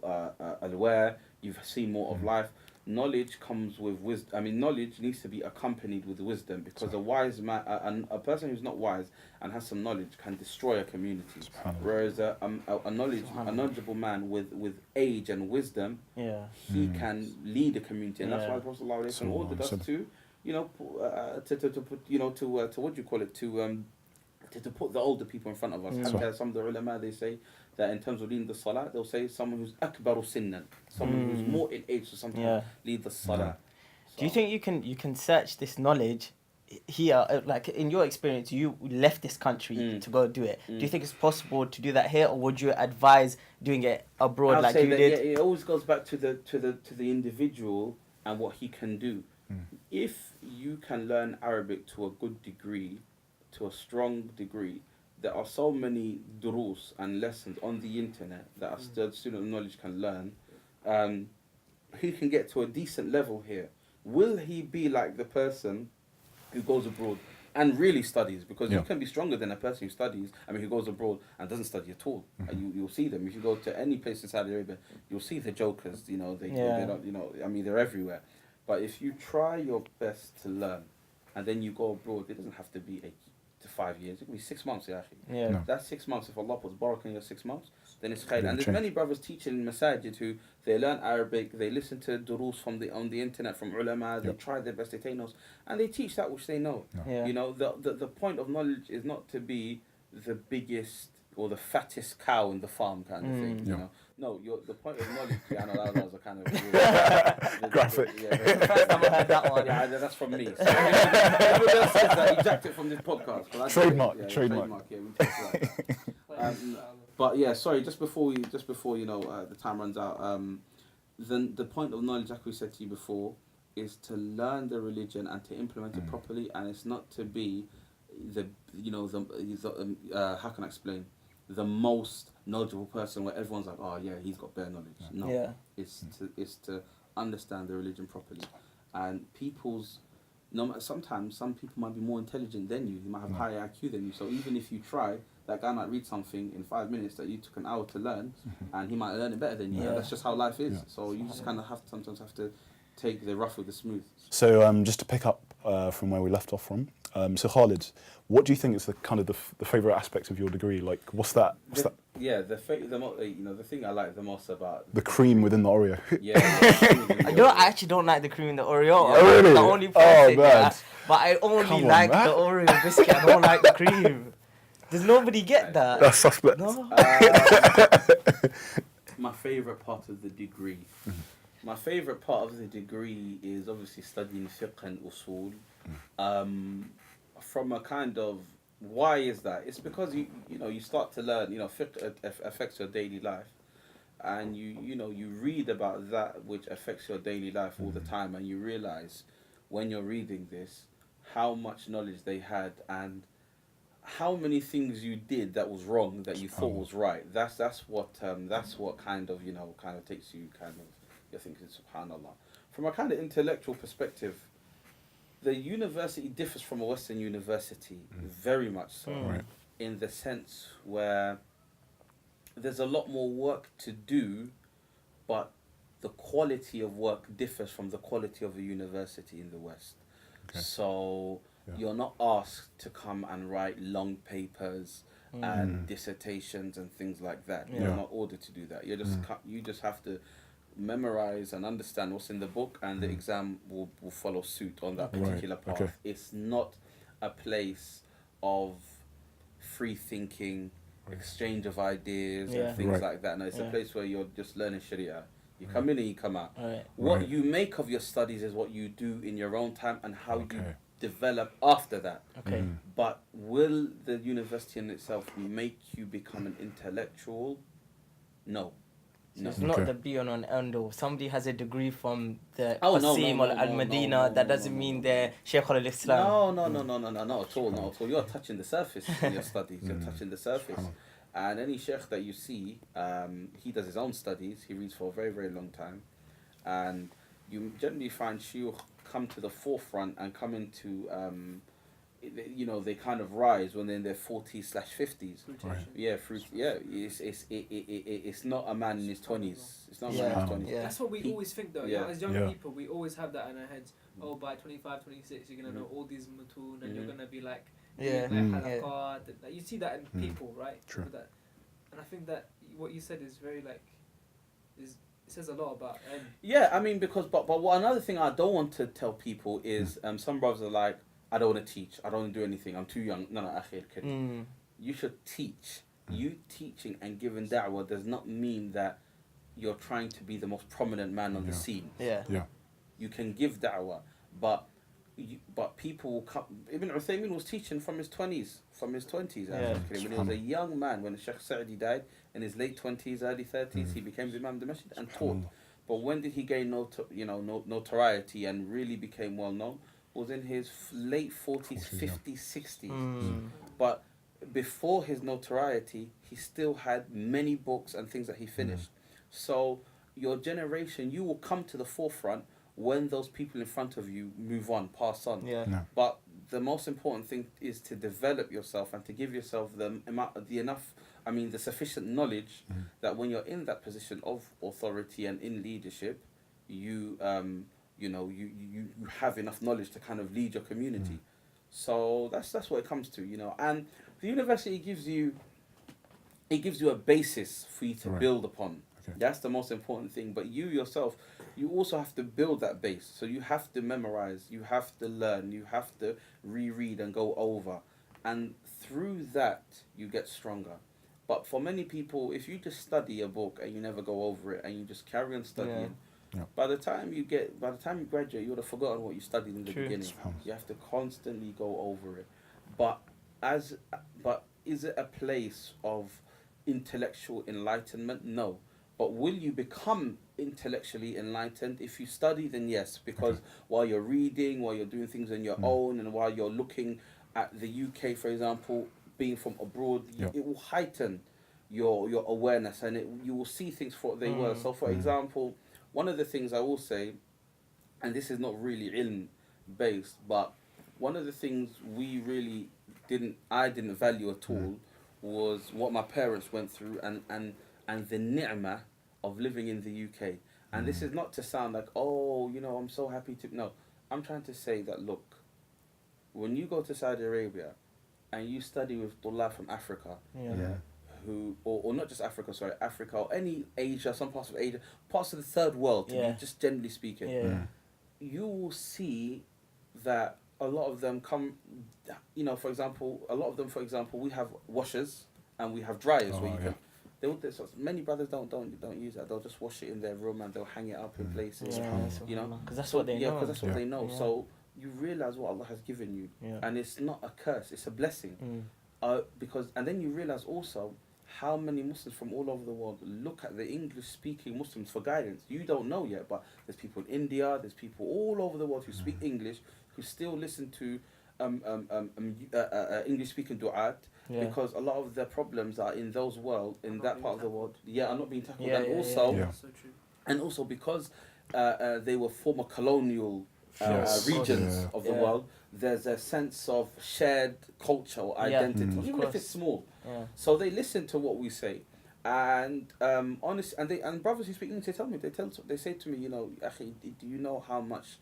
aware, you've seen more of life. Knowledge comes with wisdom. I mean, knowledge needs to be accompanied with wisdom, because a wise man, a person who's not wise and has some knowledge can destroy a community. Whereas a knowledgeable man with age and wisdom, he can lead a community, and that's why the Prophet ﷺ ordered us to. To put the older people in front of us. Some of the ulama, they say that in terms of leading the salah, they'll say someone who's akbaru sinnan, someone who's more in age, so sometimes lead the salah. So. Do you think you can search this knowledge here? Like in your experience, you left this country to go do it. Do you think it's possible to do that here, or would you advise doing it abroad like you did? It always goes back to the individual and what he can do. If you can learn Arabic to a good degree, to a strong degree, there are so many durus and lessons on the internet that a student of knowledge can learn. He can get to a decent level here. Will he be like the person who goes abroad and really studies? Because you can be stronger than a person who studies, who goes abroad and doesn't study at all. You'll see them. If you go to any place in Saudi Arabia, you'll see the jokers. They don't, they're everywhere. But if you try your best to learn, and then you go abroad, it doesn't have to be 8 to 5 years. It can be 6 months, That's 6 months. If Allah puts barak in your 6 months, then it's khair. And there's many brothers teaching in masajid who they learn Arabic, they listen to durus on the internet from ulama, they try their best, they take notes, and they teach that which they know. The point of knowledge is not to be the biggest or the fattest cow in the farm kind of thing. No, the point of knowledge. Yeah, I know that was a kind of weird, Graphic. First time I heard that one. Yeah, that's from me. So everyone else says that, eject it from this podcast. But Trademark. Trademark. Yeah, we take that. But yeah, sorry. Just before the time runs out. Then the point of knowledge, like we said to you before, is to learn the religion and to implement it properly, and it's not to be how can I explain, the most knowledgeable person where everyone's like, oh yeah, he's got bare knowledge. No, Yeah. it's to understand the religion properly, and sometimes some people might be more intelligent than you. He might have higher IQ than you. So even if you try, that guy might read something in 5 minutes that you took an hour to learn, and he might learn it better than you. Yeah. That's just how life is. So you just kind of sometimes have to take the rough with the smooth. So just to pick up from where we left off from, so Khalid, what do you think is the kind of the favourite aspect of your degree? Like, what's that? Yeah, the thing I like the most about The cream within the Oreo. I actually don't like the cream in the Oreo. Yeah. Oh, really? The only person, man. but I only Come on, like man. the Oreo biscuit. I don't like the cream. Does nobody get that? That's suspect. No. My favourite part of the degree. My favourite part of the degree is obviously studying fiqh and usul. From a kind of, why is that? It's because you start to learn, fiqh affects your daily life, and you read about that which affects your daily life all the time, and you realise when you're reading this how much knowledge they had and how many things you did that was wrong that you thought was right. That's what kind of takes you kind of, you're thinking, subhanallah. From a kind of intellectual perspective, the university differs from a Western university very much so, in the sense where there's a lot more work to do, but the quality of work differs from the quality of a university in the West. Okay. So you're not asked to come and write long papers and dissertations and things like that. You're not ordered to do that. You just have to memorize and understand what's in the book, and the exam will follow suit on that particular path. Okay. It's not a place of free thinking, exchange of ideas and things like that. No, it's a place where you're just learning Shari'ah. You come in and you come out. What you make of your studies is what you do in your own time and how you develop after that. But will the university in itself make you become an intellectual? No. So it's not the be on and end all. Somebody has a degree from the Qassem or Al-Madina, that doesn't mean they're Shaykh al-Islam. No, not at all. You're touching the surface in your studies. You're touching the surface. And any sheikh that you see, he does his own studies. He reads for a very, very long time. And you generally find shuyukh come to the forefront and come into, they kind of rise when they're in their 40s/50s. It's not a man in his 20s. It's not a man in his 20s. That's what we always think, though. As young people, we always have that in our heads. Oh, by 25, 26, you're going to know all these mutun, and you're going to be like, halaqat. You see that in people, right? True. And I think that what you said is very, it says a lot about... but another thing I don't want to tell people is, some brothers are like, I don't want to teach. I don't want to do anything. I'm too young. No, akhir kid. You should teach. You teaching and giving da'wah does not mean that you're trying to be the most prominent man on the scene. You can give da'wah, but people will come. Ibn Uthaymin was teaching from his 20s. When he was a young man, when Sheikh Sa'di died, in his late 20s, early 30s, he became the Imam of the Masjid and taught. But when did he gain notoriety and really became well known? Was in his late 40s, 50s, 60s. But before his notoriety, he still had many books and things that he finished. So your generation, you will come to the forefront when those people in front of you move on, pass on. But the most important thing is to develop yourself and to give yourself the sufficient knowledge that when you're in that position of authority and in leadership, you have enough knowledge to kind of lead your community. So that's what it comes to, And the university gives you a basis for you to build upon. That's the most important thing. But you yourself, you also have to build that base. So you have to memorize, you have to learn, you have to reread and go over. And through that, you get stronger. But for many people, if you just study a book and you never go over it and you just carry on studying, by the time you graduate, you would have forgotten what you studied in the beginning. You have to constantly go over it. But is it a place of intellectual enlightenment? No. But will you become intellectually enlightened if you study? Then yes, because while you're reading, while you're doing things on your own, and while you're looking at the UK, for example, being from abroad, it will heighten your awareness, and you will see things for what they were. So, for example, one of the things I will say, and this is not really ilm based, but one of the things I didn't value at all was what my parents went through, and the ni'mah of living in the UK. And this is not to sound like, oh, I'm so happy to... No, I'm trying to say that, look, when you go to Saudi Arabia and you study with Dullah from Africa, who, or not just Africa, sorry, Africa, or any Asia, some parts of Asia, parts of the third world, to be just generally speaking, you will see that a lot of them come, for example, we have washers and we have dryers where you can... Many brothers don't use that. They'll just wash it in their room and they'll hang it up in places. Because that's what they know. Because that's what they know. So you realize what Allah has given you, and it's not a curse; it's a blessing. And then you realize also how many Muslims from all over the world look at the English-speaking Muslims for guidance. You don't know yet, but there's people in India, there's people all over the world who speak English, who still listen to English-speaking du'at. Because a lot of their problems are in that part of the world. Are not being tackled. And also because they were former colonial regions of the world, there's a sense of shared culture or identity, even if it's small. So they listen to what we say. And and brothers who speak English, they say to me, Akhi, do you know how much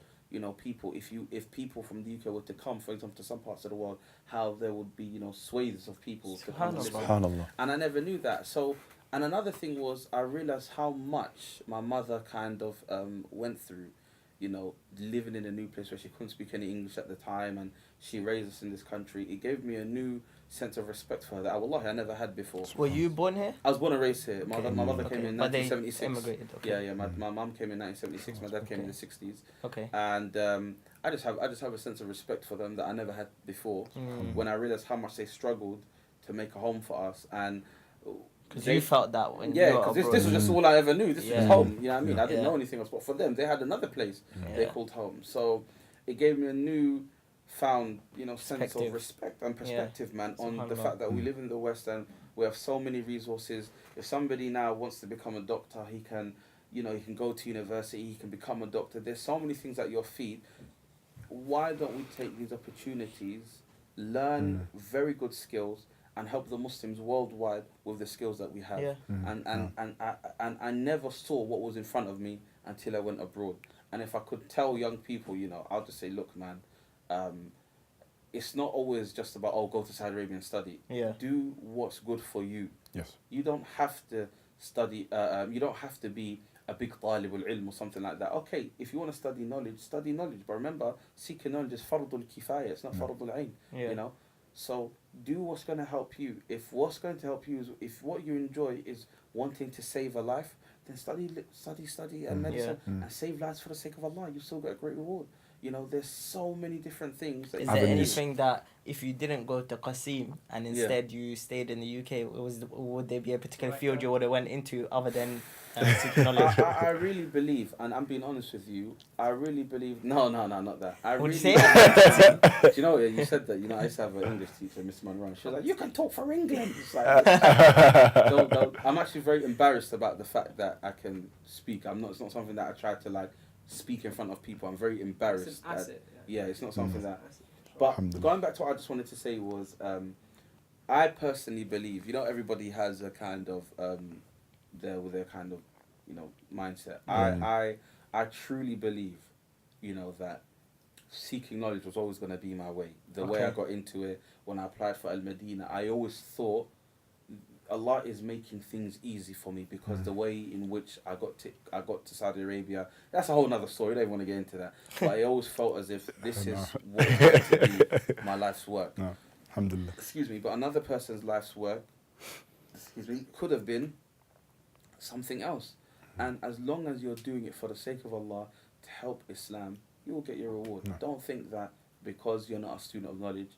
people, if people from the UK were to come, for example, to some parts of the world, how there would be, swathes of people to come and listen. And I never knew that. So, and another thing was, I realized how much my mother kind of went through, living in a new place where she couldn't speak any English at the time, and she raised us in this country. It gave me a new sense of respect for her that I never had before. Were you born here? I was born and raised here. My mother came in 1976. But they immigrated. Yeah. My mum came in 1976. My dad came in the 60s. Okay. And I just have a sense of respect for them that I never had before. When I realized how much they struggled to make a home for us, and because you felt that when you were abroad. Because this was just all I ever knew. This was home. You know what I mean? I didn't know anything else. But for them, they had another place they called home. So it gave me a new found sense of respect and perspective, man, on the fact that we live in the West and we have so many resources. If somebody now wants to become a doctor, he can he can go to university, he can become a doctor. There's so many things at your feet. Why don't we take these opportunities, learn very good skills, and help the Muslims worldwide with the skills that we have? And I never saw what was in front of me until I went abroad. And if I could tell young people, I'll just say, look, man, it's not always just about, go to Saudi Arabia and study. Do what's good for you. You don't have to study, you don't have to be a big talib al-ilm or something like that. Okay, if you want to study knowledge. But remember, seeking knowledge is fardul kifaya, it's not fardul ayn, So do what's going to help you. If what's going to help you is, if what you enjoy is wanting to save a life, then study and medicine and save lives for the sake of Allah. You still get a great reward. There's so many different things. Is there anything that, if you didn't go to Qasim and instead you stayed in the UK, would there be a particular field you would have went into other than seeking knowledge? I really believe, and I'm being honest with you, I really believe... No, not that. What'd you say? Do you know, you said that, I used to have an English teacher, Miss Monroe. She was like, you can talk for England. It's like, I'm actually very embarrassed about the fact that I can speak. It's not something that I try to speak in front of people. I'm very embarrassed. It's an asset, it's not something that... But going back to what I just wanted to say was, I personally believe, everybody has a kind of, their kind of, mindset. I truly believe, that seeking knowledge was always going to be my way. The way I got into it, when I applied for Al-Madinah, I always thought Allah is making things easy for me, because the way in which I got to Saudi Arabia, that's a whole nother story. I don't want to get into that. But I always felt as if this is what is going to be my life's work. No, alhamdulillah. Excuse me, but another person's life's work, could have been something else. And as long as you're doing it for the sake of Allah to help Islam, you will get your reward. No. Don't think that because you're not a student of knowledge,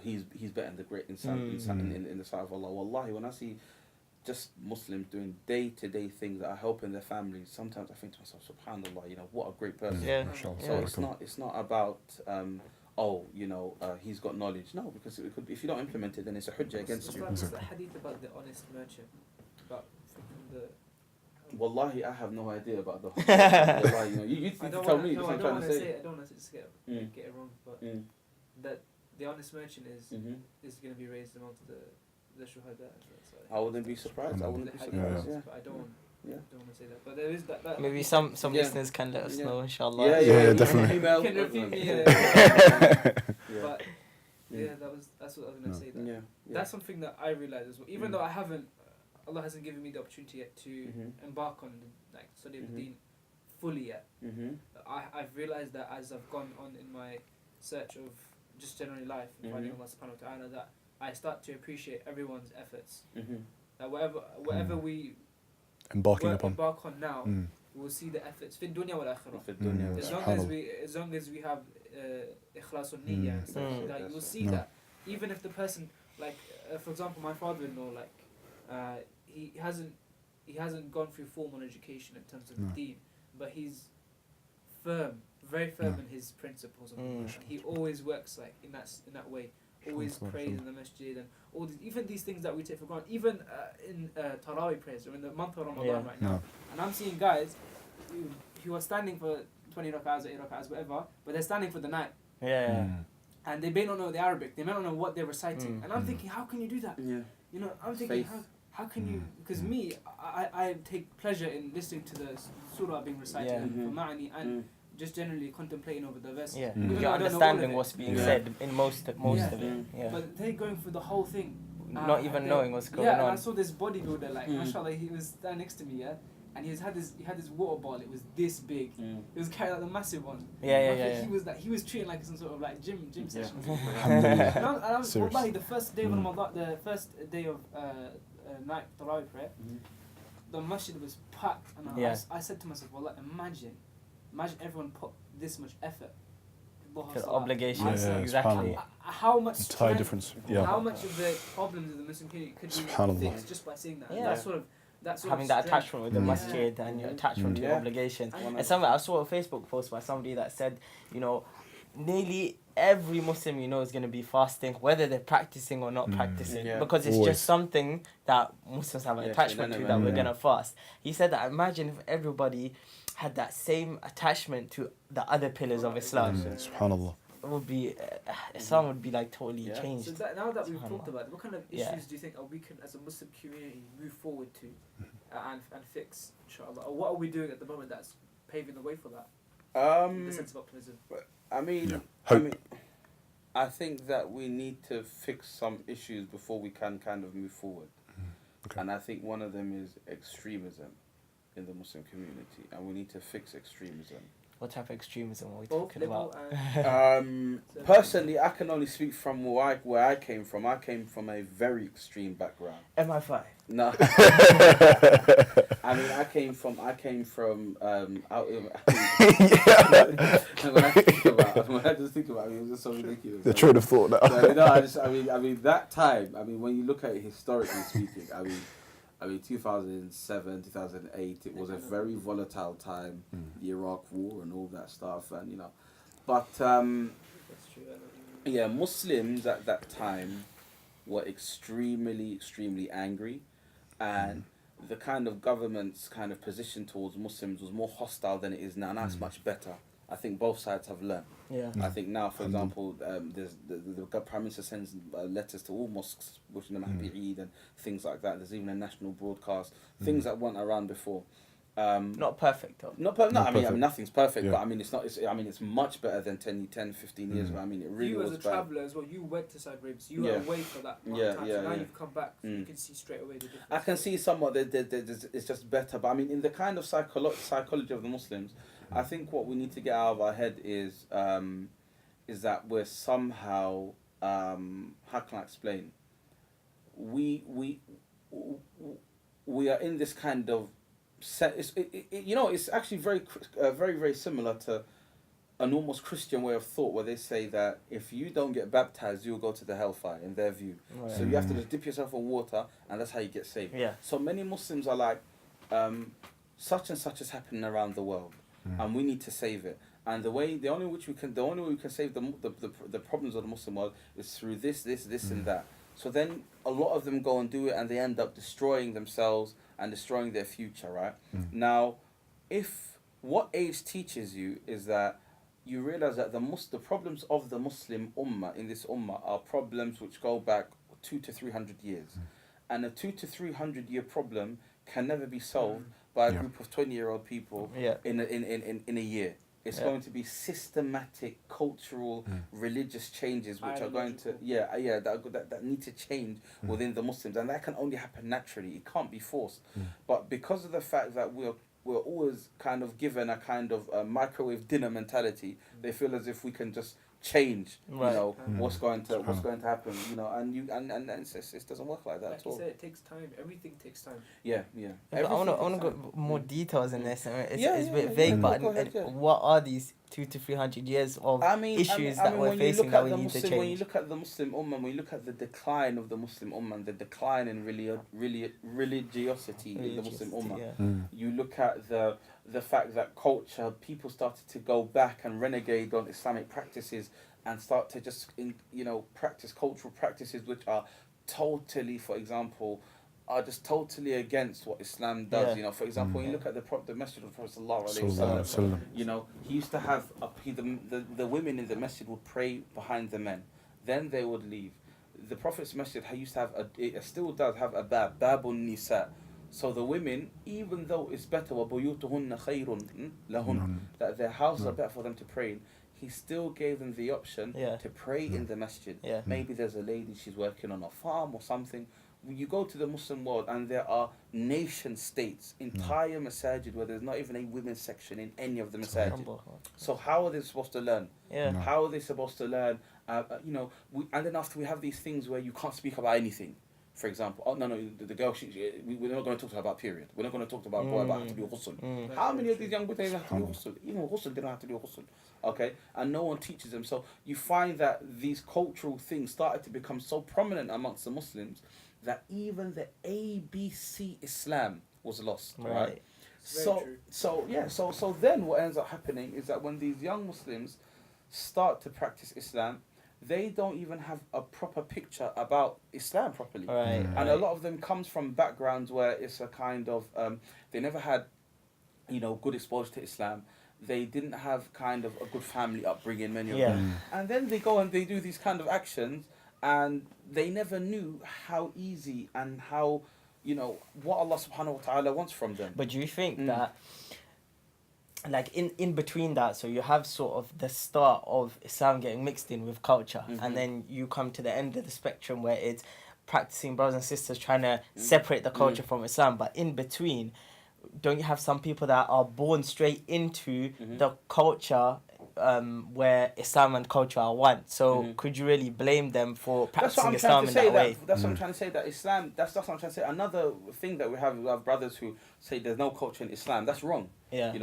he's better than the great in the sight of Allah. Wallahi, when I see just Muslims doing day-to-day things that are helping their families, sometimes I think to myself, subhanallah, what a great person. Yeah. So it's not about he's got knowledge. No, because it could be, if you don't implement it, then it's a hujjah against you. What's the hadith about the honest merchant? About the Wallahi, I have no idea about the Wallahi, you tell me. I don't want to say. I don't want to just get it wrong, but that the honest merchant is going to be raised amongst the shuhada. I wouldn't be surprised. I wouldn't be surprised. Yeah. But I don't want to say that. But there is that Maybe some listeners can let us know, inshallah. Yeah, definitely. Email. You can refute me. But that's what I was going to say. That that's something that I realized as well. Even though Allah hasn't given me the opportunity yet to embark on the study of the deen fully yet. I've realized that as I've gone on in my search of just generally life and finding Allah subhanahu wa ta'ala, that I start to appreciate everyone's efforts. That whatever we embark on now, we'll see the efforts في الدنيا والآخرة. As long as we have ikhlas and niyyah and stuff like that, you'll see that even if the person, for example, my father-in-law, he hasn't gone through formal education in terms of the deen, but he's very firm in his principles, and he always works in that way. Always prays in the masjid and all these, even these things that we take for granted. Even in Tarawih prayers, we're in the month of Ramadan right now, and I'm seeing guys who are standing for 20 rak'ahs or 8 rak'ahs, whatever, but they're standing for the night. And they may not know the Arabic, they may not know what they're reciting, and I'm thinking, how can you do that? I'm thinking, how can you? Because me, I take pleasure in listening to the surah being recited and ma'ani and just generally contemplating over the verse. You're understanding what's being said in most of it. But they're going through the whole thing. Not even knowing what's going on. And I saw this bodybuilder, mashallah, he was standing next to me, and he had this water ball. It was this big. He was carrying the massive one. He was treating like some sort of gym session. and I was wallahi, the first day of Ramadan, the first day of night Tarawih prayer, the masjid was packed, and I said to myself, wallah, imagine everyone put this much effort. The obligations, exactly. How much entire difference. How much of the problems of the Muslim community could be fixed just by saying that? That's having that attachment with the masjid and your attachment to your obligations. And I saw a Facebook post by somebody that said, nearly every Muslim is going to be fasting, whether they're practicing or not practicing, because it's just something that Muslims have an attachment to, that we're going to fast. He said that imagine if everybody had that same attachment to the other pillars of Islam. Subhanallah. It would be Islam would be totally changed. So now that we've talked about it, what kind of issues do you think we can, as a Muslim community, move forward to and fix, inshallah? Or what are we doing at the moment that's paving the way for that? The sense of optimism. I think that we need to fix some issues before we can kind of move forward. And I think one of them is extremism in the Muslim community, and we need to fix extremism. What type of extremism are we talking about? Personally, I can only speak from where I came from. I came from a very extreme background. MI5. No. I came from out in, when I just think about it, it was just so ridiculous. The train of thought now. That time, when you look at it historically speaking, 2007, 2008, it was a very volatile time, the Iraq War and all that stuff, and but Muslims at that time were extremely angry, and the kind of government's kind of position towards Muslims was more hostile than it is now. Now it's much better. I think both sides have learned. I think now, for example, there's the Prime Minister sends letters to all mosques wishing them happy Eid and things like that. There's even a national broadcast, things that weren't around before. Not perfect though. Nothing's perfect, but it's much better than 10, 15 years ago. It really was. You as a traveller as well, you went to Saudi Arabia, so you were away for that time. So now you've come back, so you can see straight away the difference. I can see somewhat that it's just better, but in the kind of psychology of the Muslims, I think what we need to get out of our head is that we're somehow how can I explain? we are in this kind of it's actually very very similar to an almost Christian way of thought, where they say that if you don't get baptized, you'll go to the hellfire, in their view. Right. So you have to just dip yourself in water, and that's how you get saved. Yeah. So many Muslims are like, such and such is happening around the world, and we need to save it. And the only way we can save the problems of the Muslim world is through this, and that. So then a lot of them go and do it, and they end up destroying themselves and destroying their future, right? Now, if what age teaches you is that you realize that the problems of the Muslim ummah in this ummah are problems which go back 200 to 300 years, and a 200 to 300 year problem can never be solved by a group of 20-year-old people in a year. It's going to be systematic, cultural, religious changes which are going to that need to change within the Muslims, and that can only happen naturally. It can't be forced. But because of the fact that we're always kind of given a kind of microwave dinner mentality, they feel as if we can just change, Right. you know, what's going to happen, you know, and it doesn't work like that Like at you all. said, it takes time. Everything takes time. Yeah. But I want to go more details in this. It's a bit Yeah. vague, Go but ahead, yeah. what are these 200 to 300 years of issues that we're facing that we need to change? When you look at the Muslim Ummah, when you look at the decline of the Muslim Ummah and the decline in religiosity in the Muslim Ummah, you look at the fact that culture, people started to go back and renegade on Islamic practices and start to just practice cultural practices which are totally, for example, are just totally against what Islam does. You know, for example, when you look at the Masjid of the Prophet sallallahu alaihi wasallam, you know, he used to have the women in the masjid would pray behind the men, then they would leave. The Prophet's masjid used to have it still does have a babun nisa. So the women, even though it's better وَبُيُوتُهُنَّ خَيْرٌ لَهُنَّ, that their houses are better for them to pray in, he still gave them the option to pray in the masjid. Maybe there's a lady, she's working on a farm or something. You go to the Muslim world and there are nation states, entire masajid where there's not even a women's section in any of the masajid. So how are they supposed to learn? How are they supposed to learn? And then after we have these things where you can't speak about anything. For example, the girl, we're not going to talk to her about period. We're not going to talk about boy about to do ghusl. How many of these young boys have to do ghusl? Even ghusl, they don't have to do ghusl. Okay? And no one teaches them. So you find that these cultural things started to become so prominent amongst the Muslims that even the ABC Islam was lost. Right? So then what ends up happening is that when these young Muslims start to practice Islam, they don't even have a proper picture about Islam properly. And a lot of them comes from backgrounds where it's a kind of, they never had, good exposure to Islam. They didn't have kind of a good family upbringing, many of them. And then they go and they do these kind of actions, and they never knew how easy and how, what Allah subhanahu wa ta'ala wants from them. But do you think that, like in between that, so you have sort of the start of Islam getting mixed in with culture, and then you come to the end of the spectrum where it's practicing brothers and sisters trying to separate the culture from Islam. But in between, don't you have some people that are born straight into the culture where Islam and culture are one? So could you really blame them for practicing Islam in that way? That's what I'm trying to say, that Islam, that's what I'm trying to say. Another thing that we have brothers who say there's no culture in Islam. That's wrong. There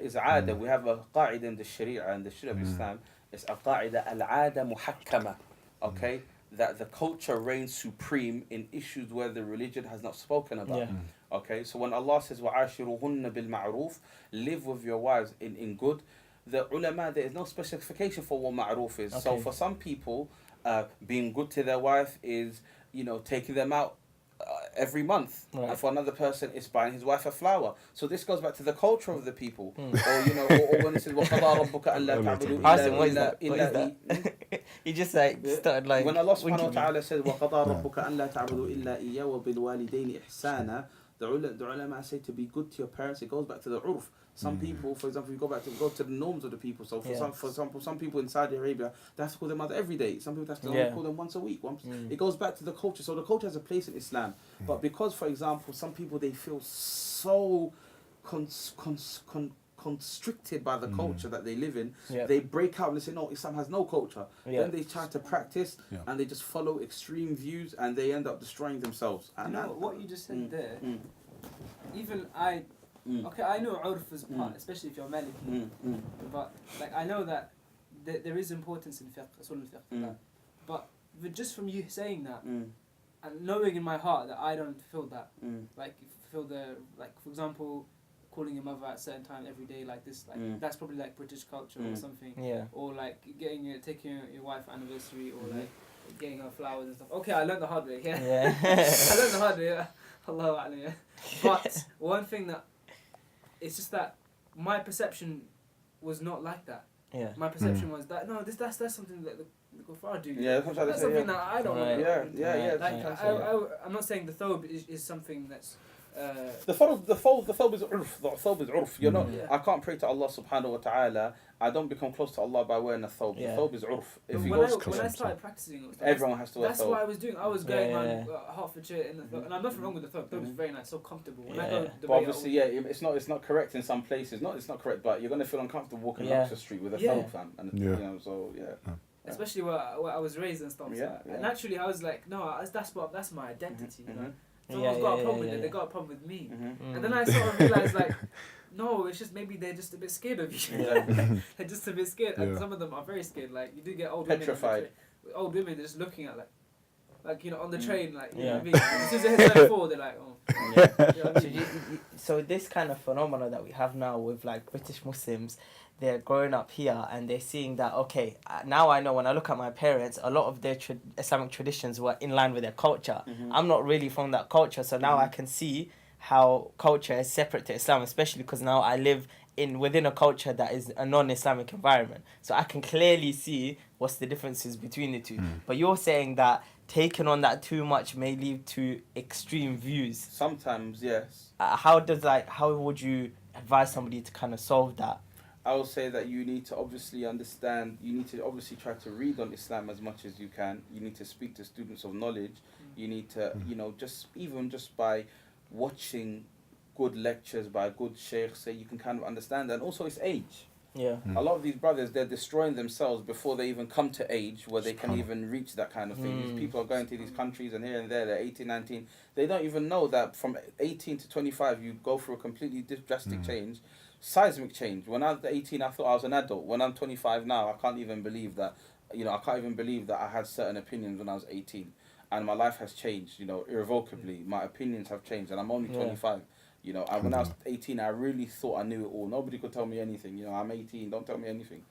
is aada. We have a qaida in the Shari'ah and the Shari'ah of Islam. It's a qaida al-aada muhakkama. Okay? That the culture reigns supreme in issues where the religion has not spoken about. Okay? So when Allah says, وَعَاشِرُهُنَّ بِالْمَعْرُوفِ, live with your wives in good, the ulama, there is no specification for what ma'roof is. So for some people, being good to their wife is, taking them out every month. And for another person, it's buying his wife a flower. So this goes back to the culture of the people. Or when it says, وَقَضَى رَبُّكَ أَلَّا تَعْبُدُوا إِلَّا He just started like... When Allah subhanahu wa ta'ala says, وَقَضَى رَبُّكَ أَلَّا تَعْبُدُوا إِلَّا إِيَّهُ وَبِالْوَالِدَيْنِ إِحْسَانًا, the ulama say to be good to your parents. It goes back to the urf. Some people, for example, you go to the norms of the people. So for example, some people in Saudi Arabia, they have to call their mother every day. Some people have to only call them once a week. It goes back to the culture. So the culture has a place in Islam. But because, for example, some people, they feel so constricted by the culture that they live in. Yeah. They break out and they say, no, Islam has no culture. Yeah. Then they try to practice Yeah. and they just follow extreme views and they end up destroying themselves. You And know that- what you just said there. mm, Even I, mm, okay, I know urf is part, especially if you're Maliki, but like I know that there is importance in fiqh, usul al-fiqh, but just from you saying that and knowing in my heart that I don't feel that, like feel the like for example, calling your mother at a certain time every day like this, like that's probably like British culture or something, or like taking your wife for anniversary or like getting her flowers and stuff. Okay, I learned the hard way. Yeah, I learned the hard way. Yeah. Allahu A'lam, yeah. But one thing that it's just that my perception was not like that. Yeah. My perception was that no, that's something that the Kuffar do. Yeah, that's something that I don't Right. know. Yeah. Like I'm not saying the thobe is something that's. The thobe is urf. The thobe is urf. You're not. Yeah. I can't pray to Allah subhanahu wa ta'ala. I don't become close to Allah by wearing a thobe. Yeah. The thobe is urf. If you when go I started practicing, it was everyone has to wear that's thobe. what I was doing. I was going Yeah. around Hertfordshire in the thobe, and I'm nothing wrong with the thobe. Thobe is very nice, so comfortable. When I Yeah. go to But Dubai, obviously, yeah, it's not correct in some places. It's not correct, but you're gonna feel uncomfortable walking Yeah. Oxford Street with a Yeah. thobe, fam. And Yeah. you know, so yeah. especially where I was raised and stuff. Yeah, So, yeah. and naturally, I was like, no, that's my identity. You know, Yeah, someone's got a yeah, problem with yeah, it. yeah. They got a problem with me. Mm-hmm. And then I sort of realized, like, no, it's just maybe they're just a bit scared of you. Yeah. They're just a bit scared, and Yeah. some of them are very scared. Like you do get old Petrified. women. Old women they're just looking at like you know on the train, like you know Yeah. what I mean. As soon as they hit 34, they're like, oh. You know what I So, mean? so this kind of phenomena that we have now with like British Muslims, they're growing up here and they're seeing that, okay, now I know when I look at my parents, a lot of their Islamic traditions were in line with their culture. I'm not really from that culture, so now I can see how culture is separate to Islam, especially because now I live within a culture that is a non-Islamic environment. So I can clearly see what's the differences between the two. But you're saying that taking on that too much may lead to extreme views. Sometimes, yes. How would you advise somebody to kind of solve that? I would say that you need to obviously understand, you need to obviously try to read on Islam as much as you can. You need to speak to students of knowledge. You need to, you know, just by watching good lectures by good sheikhs, so you can kind of understand that. And also it's age. Yeah. A lot of these brothers, they're destroying themselves before they even come to age where they can even reach that kind of thing. These people are going to these countries and here and there, they're 18, 19. They don't even know that from 18 to 25, you go through a completely drastic change, seismic change. When I was 18, I thought I was an adult. When I'm 25 now, I can't even believe that, you know, I had certain opinions when I was 18. And my life has changed, you know, irrevocably. My opinions have changed and I'm only 25. You know, when I was 18, I really thought I knew it all. Nobody could tell me anything. You know, I'm 18, don't tell me anything.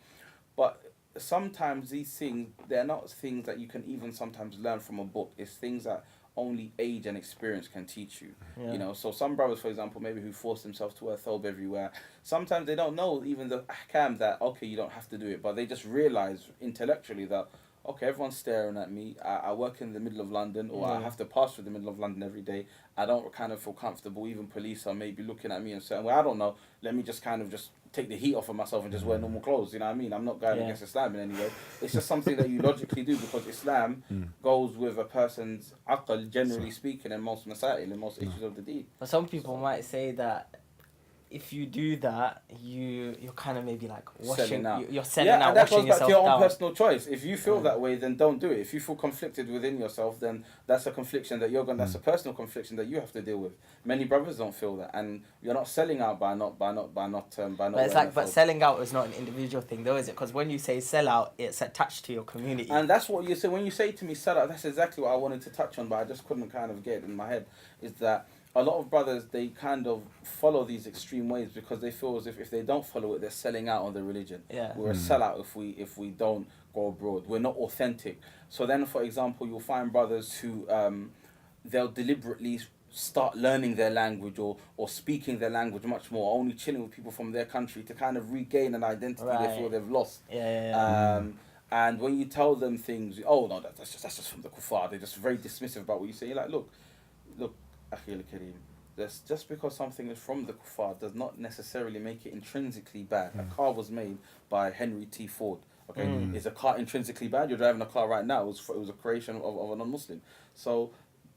But sometimes these things, they're not things that you can even sometimes learn from a book. It's things that only age and experience can teach you. Yeah. You know, so some brothers, for example, maybe who force themselves to wear thobe everywhere, sometimes they don't know even the ahkam that, okay, you don't have to do it. But they just realize intellectually that, okay, everyone's staring at me. I work in the middle of London, or I have to pass through the middle of London every day. I don't kind of feel comfortable. Even police are maybe looking at me and saying, well, I don't know. Let me just kind of just take the heat off of myself and just wear normal clothes. You know what I mean? I'm not going against Islam in any way. It's just something that you logically do because Islam goes with a person's aql, generally speaking, in most masail, in most issues of the deen. But some people might say that if you do that, you're kind of maybe like washing, you're selling out, and that washing goes back yourself to your own down. personal choice. If you feel that way, then don't do it. If you feel conflicted within yourself, then that's a confliction that that's a personal confliction that you have to deal with. Many brothers don't feel that, and you're not selling out by not. But it's like, but selling out is not an individual thing, though, is it? Because when you say sell out, it's attached to your community. And that's what you say when you say to me sell out. That's exactly what I wanted to touch on, but I just couldn't kind of get it in my head. Is that a lot of brothers, they kind of follow these extreme ways because they feel as if they don't follow it, they're selling out on the religion. Yeah. We're a sellout if we don't go abroad. We're not authentic. So then, for example, you'll find brothers who they'll deliberately start learning their language or speaking their language much more, only chilling with people from their country to kind of regain an identity they feel they've lost. And when you tell them things, oh no, that's just from the kuffar, they're just very dismissive about what you say. You're like, look, Akhi al-Kareem, just because something is from the kuffar does not necessarily make it intrinsically bad. A car was made by Henry T. Ford. Okay, is a car intrinsically bad? You're driving a car right now. It was a creation of a non-Muslim. So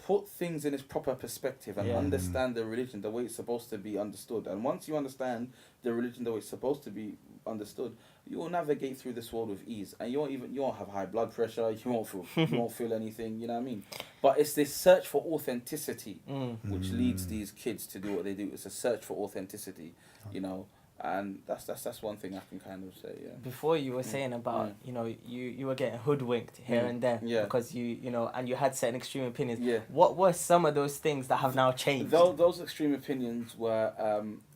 put things in its proper perspective and understand the religion the way it's supposed to be understood. And once you understand the religion the way it's supposed to be understood, you will navigate through this world with ease, and you won't have high blood pressure. You won't feel anything. You know what I mean? But it's this search for authenticity which leads these kids to do what they do. It's a search for authenticity, you know. And that's one thing I can kind of say. Yeah. Before you were saying about you were getting hoodwinked here and there because you know, and you had certain extreme opinions. Yeah. What were some of those things that have now changed? Those extreme opinions were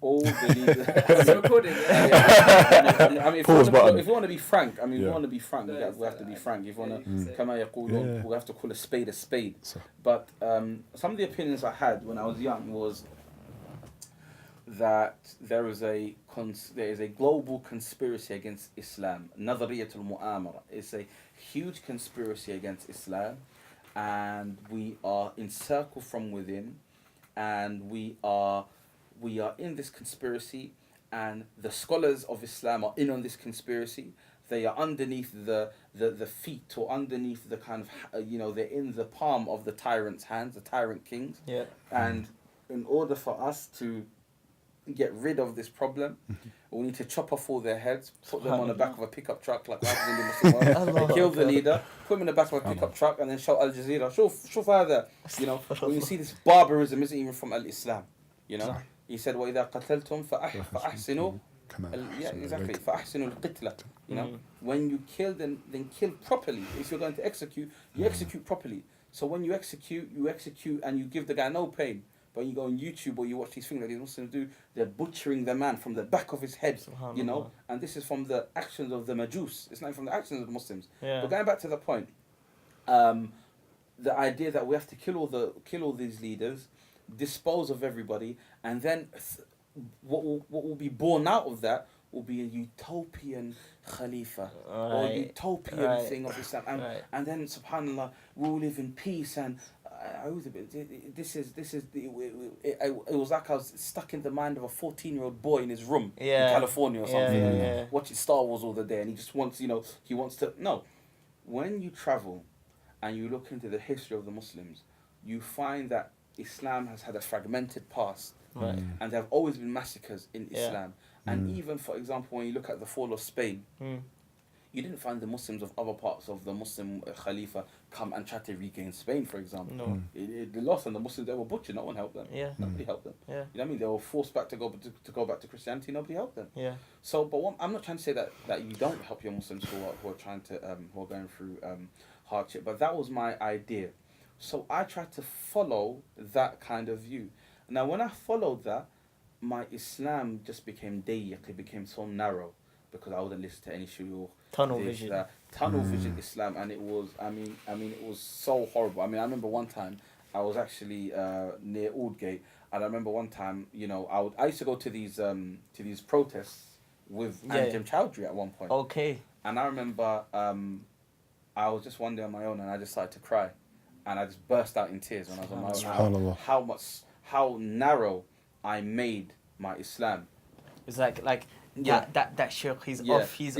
all the leaders. I mean, if you want to be frank, we have to be frank. We have to be frank. If you want to, we have to call a spade a spade. But some of the opinions I had when I was young was that there is a global conspiracy against Islam. Nadhariyatul Mu'amara. It's a huge conspiracy against Islam, and we are encircled from within, and we are in this conspiracy, and the scholars of Islam are in on this conspiracy. They are underneath the feet, or underneath the kind of they're in the palm of the tyrant's hands, the tyrant kings. Yeah. And in order for us to get rid of this problem, we need to chop off all their heads, put them on the back of a pickup truck like kill the leader, put him in the back of a pickup truck, and then shout Al Jazeera, shuf hada. You know, when you see this barbarism isn't even from Al Islam. You know, he said وَإِذَا قَتَلْتُمْ فَأَحْسِنُوا exactly فَأَحْسِنُوا الْقِتْلَةِ. You know, when you kill, then kill properly. If you're going to execute, you execute properly. So when you execute and you give the guy no pain. But you go on YouTube or you watch these things that these Muslims do, they're butchering the man from the back of his head, you know. And this is from the actions of the Majus. It's not from the actions of the Muslims. Yeah. But going back to the point, the idea that we have to kill all these leaders, dispose of everybody, and then what will be born out of that will be a utopian Khalifa or utopian thing of Islam, and then subhanallah, we will live in peace and. It was like I was stuck in the mind of a 14-year-old boy in his room in California or something, watching Star Wars all the day, and he just wants, he wants to. No, when you travel and you look into the history of the Muslims, you find that Islam has had a fragmented past, and there have always been massacres in Islam. And even, for example, when you look at the fall of Spain, you didn't find the Muslims of other parts of the Muslim Khalifa come and try to regain Spain, for example. No. They lost, and the Muslims, they were butchered. No one helped them. Yeah. Nobody helped them. Yeah. You know what I mean? They were forced back to go back to Christianity. Nobody helped them. Yeah. So, but I'm not trying to say that you don't help your Muslims who are trying to who are going through hardship. But that was my idea. So I tried to follow that kind of view. Now, when I followed that, my Islam just became dayyaq. It became so narrow because I wouldn't listen to any shuyukh. Tunnel vision Islam, and it was it was so horrible. I remember one time I was actually near Aldgate, and I remember one time, I used to go to these protests with Anjem Chowdhury at one point. Okay. And I remember I was just one day on my own, and I just started to cry, and I just burst out in tears when I was on my own. How narrow I made my Islam. It's like. Yeah, that shirk, he's off, and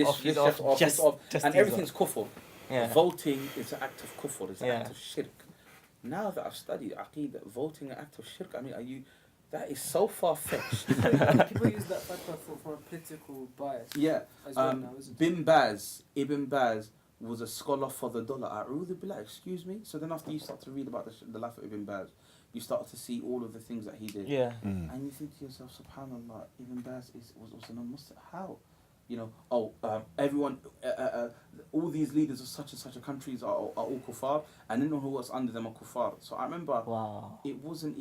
everything's kufr. Yeah. Voting is an act of kufr, it's an act of shirk. Now that I've studied Aqeedah, voting an act of shirk, that is so far-fetched. People use that fatwa for a political bias. Yeah. Ibn Baz was a scholar for the dollar. A'udhu billah, excuse me? So then after you start to read about the life of Ibn Baz, you start to see all of the things that he did. Yeah. And you think to yourself, subhanallah, Ibn Baz was also non-Muslim. How? Everyone, all these leaders of such and such a countries are all kuffar, and then who was under them are kuffar. So I remember, I wasn't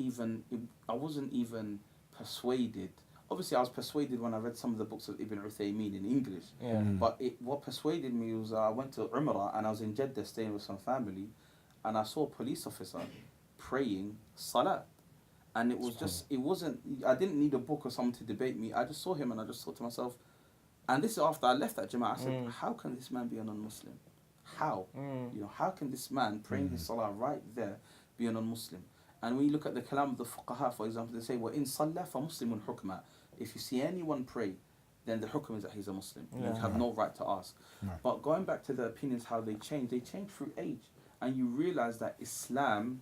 even persuaded. Obviously, I was persuaded when I read some of the books of Ibn Uthaymeen in English. Yeah. But what persuaded me was I went to Umrah, and I was in Jeddah staying with some family, and I saw a police officer praying salat, and I didn't need a book or someone to debate me. I just saw him, and I just thought to myself, and this is after I left that Jama'ah, I said, how can this man be a non-Muslim? How? How can this man praying his salah right there be a non-Muslim? And when you look at the kalam of the fuqaha, for example, they say, وَإِن صَلَّى فَمُسْلِمٌ حُكْمًا. If you see anyone pray, then the hukm is that he's a Muslim. You have no right to ask. But going back to the opinions, how they change through age. And you realize that Islam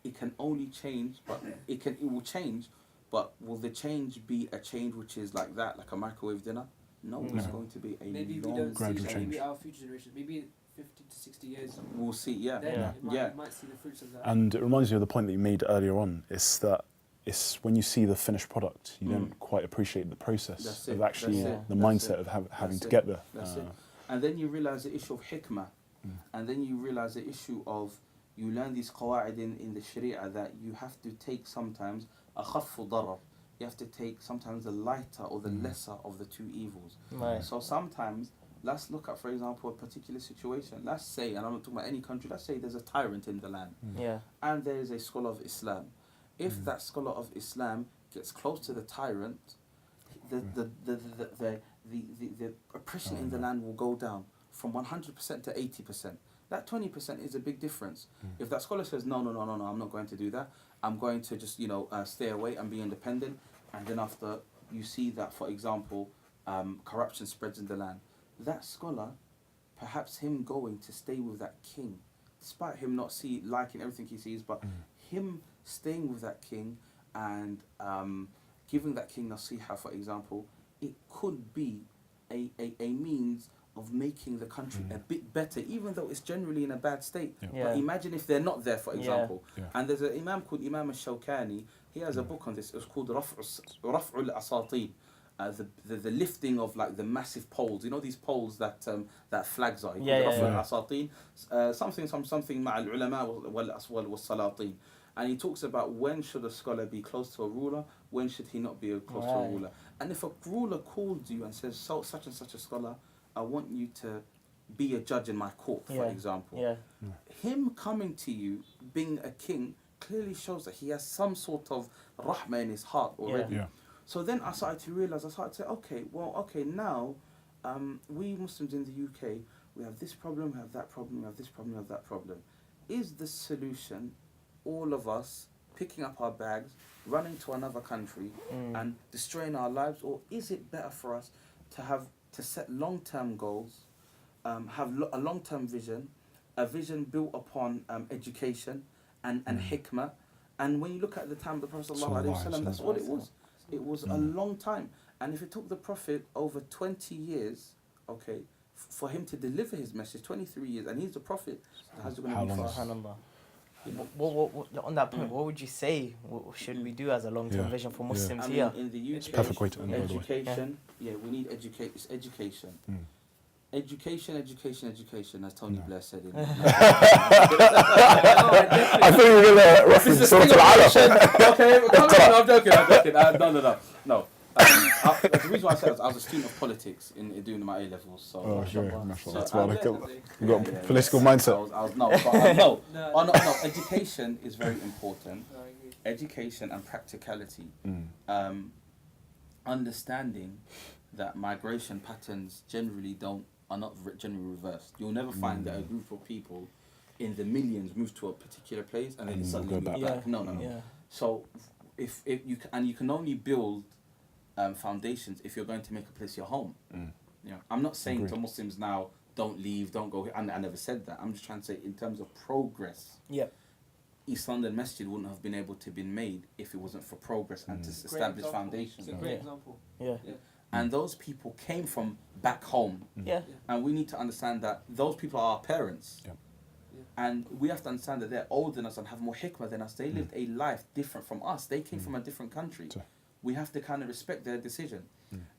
it can only change, but it will change, but will the change be a change which is like that, like a microwave dinner? No, it's going to be a maybe we long, don't gradual see, change. maybe our future generations, maybe 50 to 60 years, we'll see. Yeah, then Yeah. you might see the fruits of that. And it reminds me of the point that you made earlier on. It's that it's when you see the finished product, you don't quite appreciate the process That's of it, actually that's it, the that's mindset it, of having that's to it, get there. that's it. And then you realize the issue of hikmah, and then you realize the issue of, you learn these qawa'id in the Shari'ah that you have to take sometimes a khaffu darar. You have to take sometimes the lighter or the lesser of the two evils. Right. So sometimes, let's look at, for example, a particular situation. Let's say, and I'm not talking about any country, let's say there's a tyrant in the land, Yeah. and there is a scholar of Islam. If that scholar of Islam gets close to the tyrant, the oppression in the land will go down from 100% to 80%. That 20% is a big difference. If that scholar says, no, I'm not going to do that, I'm going to just, stay away and be independent, and then after you see that, for example, corruption spreads in the land, that scholar, perhaps him going to stay with that king, despite him not liking everything he sees, but him staying with that king and giving that king nasiha, for example, it could be a means of making the country a bit better, even though it's generally in a bad state. Yeah. But imagine if they're not there, for example. Yeah. And there's an imam called Imam al-Shawkani. He has a book on this. It's called Raf'ul Asatin. The lifting of like the massive poles. You know these poles that flags are. Raf'ul Asatin. Something ma'al ulama wal salatin. And he talks about when should a scholar be close to a ruler, when should he not be close to a ruler. And if a ruler calls you and says, such and such a scholar, I want you to be a judge in my court, for example. Yeah. Him coming to you, being a king, clearly shows that he has some sort of rahmah in his heart already. Yeah. So then I started to realize, okay, now we Muslims in the UK, we have this problem, we have that problem, we have this problem, we have that problem. Is the solution all of us picking up our bags, running to another country and destroying our lives, or is it better for us to set long-term goals, have a long-term vision, a vision built upon education and hikmah? And when you look at the time of the Prophet ﷺ, that's what it was. It was a long time. And if it took the Prophet over 20 years, okay, for him to deliver his message, 23 years, and he's the Prophet, how's it going to be fast? SubhanAllah. What, on that point, what would you say should we do as a long-term vision for Muslims I mean, here? in the UK, Perfect way to end, by the way. education, we need it's education. Education, as Tony Blair said. I think we're going to reference Surah Al-Alaq. Okay, I'm joking. No. The reason why I said I was a student of politics in doing my A-levels. So, mashallah. That's So, why we've got political mindset. No. Education is very important. Education and practicality. Understanding that migration patterns are not generally reversed. You'll never find that a group of people in the millions move to a particular place and then suddenly move back. No. Yeah. So if you can only build foundations if you're going to make a place your home. I'm not saying to Muslims now, don't leave, don't go here. I never said that. I'm just trying to say in terms of progress. Yep. East London Masjid wouldn't have been able to be made if it wasn't for progress and to establish foundations. It's a great example. Yeah. And those people came from back home. Yeah. And we need to understand that those people are our parents. Yeah. And we have to understand that they're older than us and have more hikmah than us. They lived a life different from us. They came from a different country. We have to kind of respect their decision.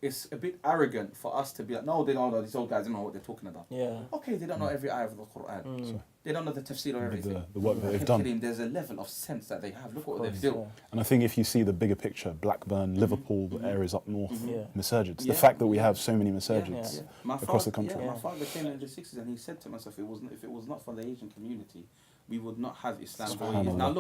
It's a bit arrogant for us to be like, no, they don't know, these old guys don't know what they're talking about. Yeah. Okay, they don't know every ayah of the Quran. They don't know the tafsir of everything. The work that they've done. There's a level of sense that they have. Look what they've built. And I think if you see the bigger picture, Blackburn, Liverpool, the areas up north, Yeah. Massajids, the fact that we have so many Massajids across the country. My father came in the 60s and he said to myself, if it was not for the Asian community, we would not have Islam the way it is. Now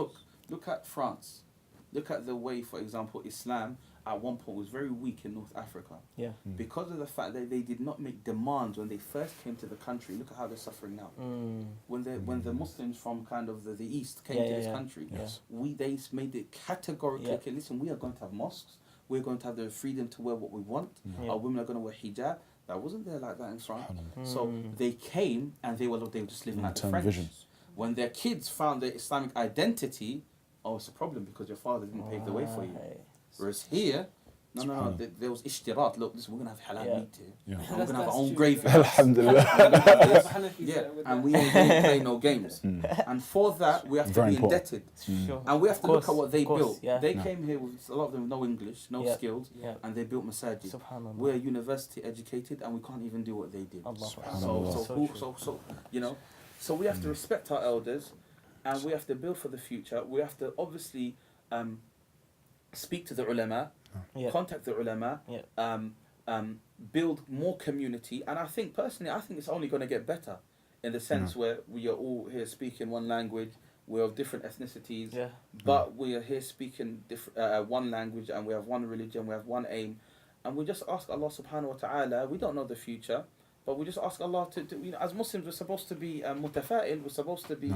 look at France. Look at the way, for example, Islam at one point was very weak in North Africa. Yeah. Because of the fact that they did not make demands when they first came to the country. Look at how they're suffering now. When the Muslims from kind of the East came to this country, they made it categorically, okay, listen, we are going to have mosques. We're going to have the freedom to wear what we want. Our women are going to wear hijab. That wasn't there like that in France. So they came and they were just living like the French. Vision. When their kids found their Islamic identity, oh, it's a problem because your father didn't pave the way for you. Right. Whereas here, no, there was ishtirat. Look, listen, we're gonna have halal meat here. Yeah. And we're gonna have our own true. gravy. Alhamdulillah. Yeah, and we ain't gonna play no games. And for that, we have to Very be important. indebted. Sure. And we have to look at what they built. Yeah. They came here with a lot of them with no English, no Yeah. skills, Yeah. and they built masajid. Subhanallah. We're university educated, and we can't even do what they did. Allah. So you know, so we have to respect our elders, and we have to build for the future. We have to obviously speak to the ulama, Yeah. contact the ulama, Yeah. build more community. And I think personally, it's only going to get better, in the sense where we are all here speaking one language. We're of different ethnicities, Yeah. but we are here speaking one language, and we have one religion, we have one aim, and we just ask Allah subhanahu wa ta'ala. We don't know the future, but we just ask Allah to you know, as Muslims, we're supposed to be mutafa'il, we're supposed to be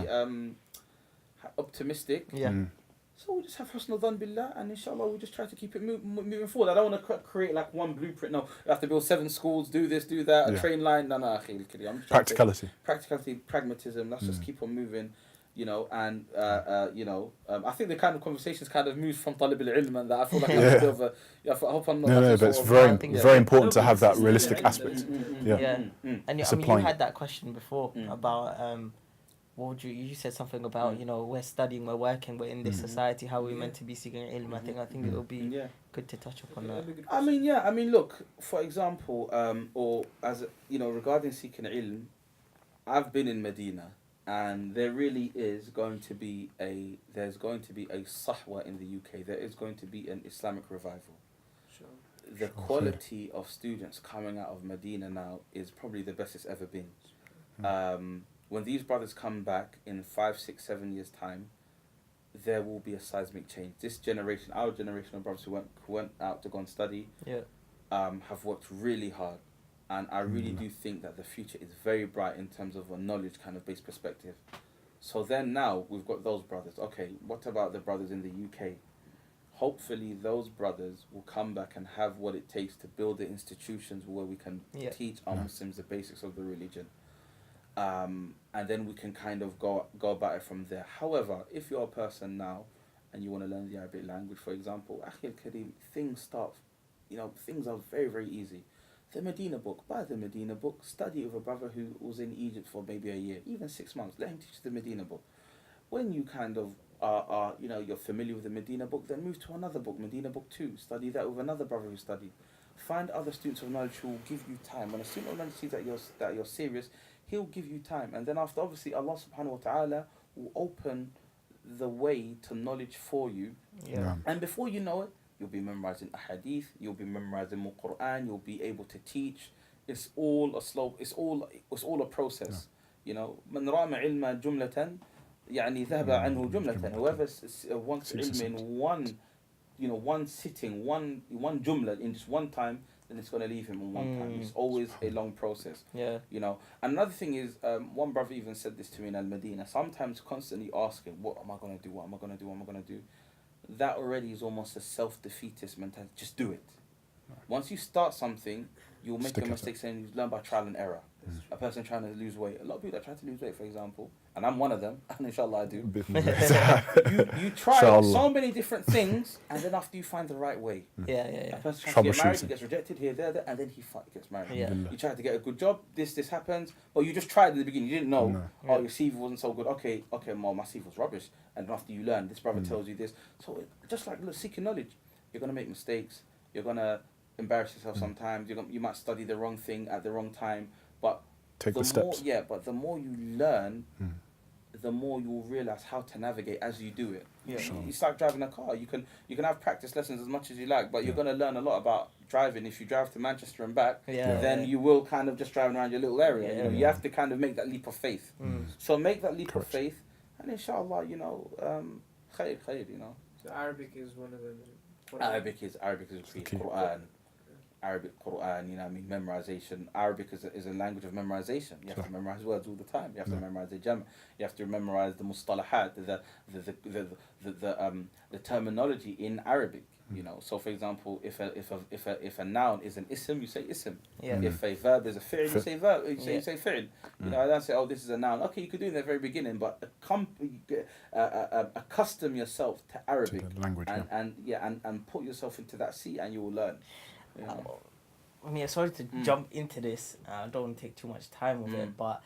optimistic. Yeah. So we just have husnul dhan billah, and inshallah we just try to keep it moving forward. I don't want to create like one blueprint. No, you have to build 7 schools, do this, do that, a train line. No, akhi, I'm just trying to- Practicality. pragmatism. Let's just keep on moving, you know. And I think the kind of conversations kind of moves from talib al-ilm, and that I feel like I'm a bit of a. Yeah, I hope I'm not. No, like but a it's sort of- very important to Nobody have that sees realistic the aspect. end. Yeah. Yeah. And It's I mean, you applying. had that question before about what would you said something about you know, we're studying, we're working, we're in this society, how we're meant to be seeking ilm. I think it would be Yeah. good to touch upon that. I mean, look, for example, or as you know, regarding seeking ilm, I've been in Medina, and there really is going to be a sahwa in the UK. There is going to be an Islamic revival. Sure. The quality of students coming out of Medina now is probably the best it's ever been. When these brothers come back in 5, 6, 7 years' time, there will be a seismic change. This generation, our generation of brothers who went out to go and study, have worked really hard, and I really do think that the future is very bright in terms of a knowledge kind of based perspective. So then now we've got those brothers. Okay, what about the brothers in the UK? Hopefully those brothers will come back and have what it takes to build the institutions where we can teach our Muslims the basics of the religion. And then we can kind of go about it from there. However, if you're a person now and you want to learn the Arabic language, for example, Akhi al-Kareem, things are very, very easy. The Medina book, buy the Medina book, study with a brother who was in Egypt for maybe a year, even 6 months, let him teach the Medina book. When you kind of you're familiar with the Medina book, then move to another book, Medina book 2, study that with another brother who studied. Find other students of knowledge who will give you time. When a student of knowledge sees that you're serious, he'll give you time. And then after, obviously, Allah subhanahu wa ta'ala will open the way to knowledge for you. Yeah. And before you know it, you'll be memorizing a hadith, you'll be memorizing more Quran, you'll be able to teach. It's all a process. You know, من رام علم جملة يعني ذهب عنه جملة. Whoever wants ilm in one sitting, one jumla in just one time, then it's going to leave him in one time. It's always a long process. Yeah. You know. And another thing is, one brother even said this to me in Al-Madinah, sometimes constantly asking, what am I going to do? What am I going to do? What am I going to do? That already is almost a self-defeatist mentality. Just do it. Once you start something, you'll make your mistakes and you learn by trial and error. A person trying to lose weight. A lot of people that try to lose weight, for example, and I'm one of them, and inshallah I do. you try so many different things, and then after you find the right way. Yeah. A person tries to get married, he gets rejected here, there, and then he gets married. Yeah. You try to get a good job, this happens, but you just tried at the beginning, you didn't know, your CV wasn't so good, okay, well, my CV was rubbish, and after you learn, this brother tells you this. So just like seeking knowledge, you're going to make mistakes, you're going to embarrass yourself sometimes, you might study the wrong thing at the wrong time, but take the steps. But the more you learn, the more you'll realize how to navigate as you do it. Yeah. You start driving a car. You can have practice lessons as much as you like, but you're going to learn a lot about driving. If you drive to Manchester and back, then you will kind of just drive around your little area. You know, you have to kind of make that leap of faith. So make that leap of faith, and inshallah, khair, you know. So Arabic is one of them. Arabic is key. Quran. Arabic Quran, memorization. Arabic is a language of memorization. You have to memorize words all the time. You have to memorize the jam. You have to memorize the mustalahat, the terminology in Arabic. You know, so for example, if a noun is an ism, you say ism. Yeah. If a verb is a fi'l, you say verb. You say fi'l. Mm. You know, I don't say, oh, this is a noun. Okay, you could do it in the very beginning, but accustom yourself to Arabic To the language, and put yourself into that seat, and you will learn. You know? I mean, sorry to jump into this. I don't want to take too much time with Mm. it, but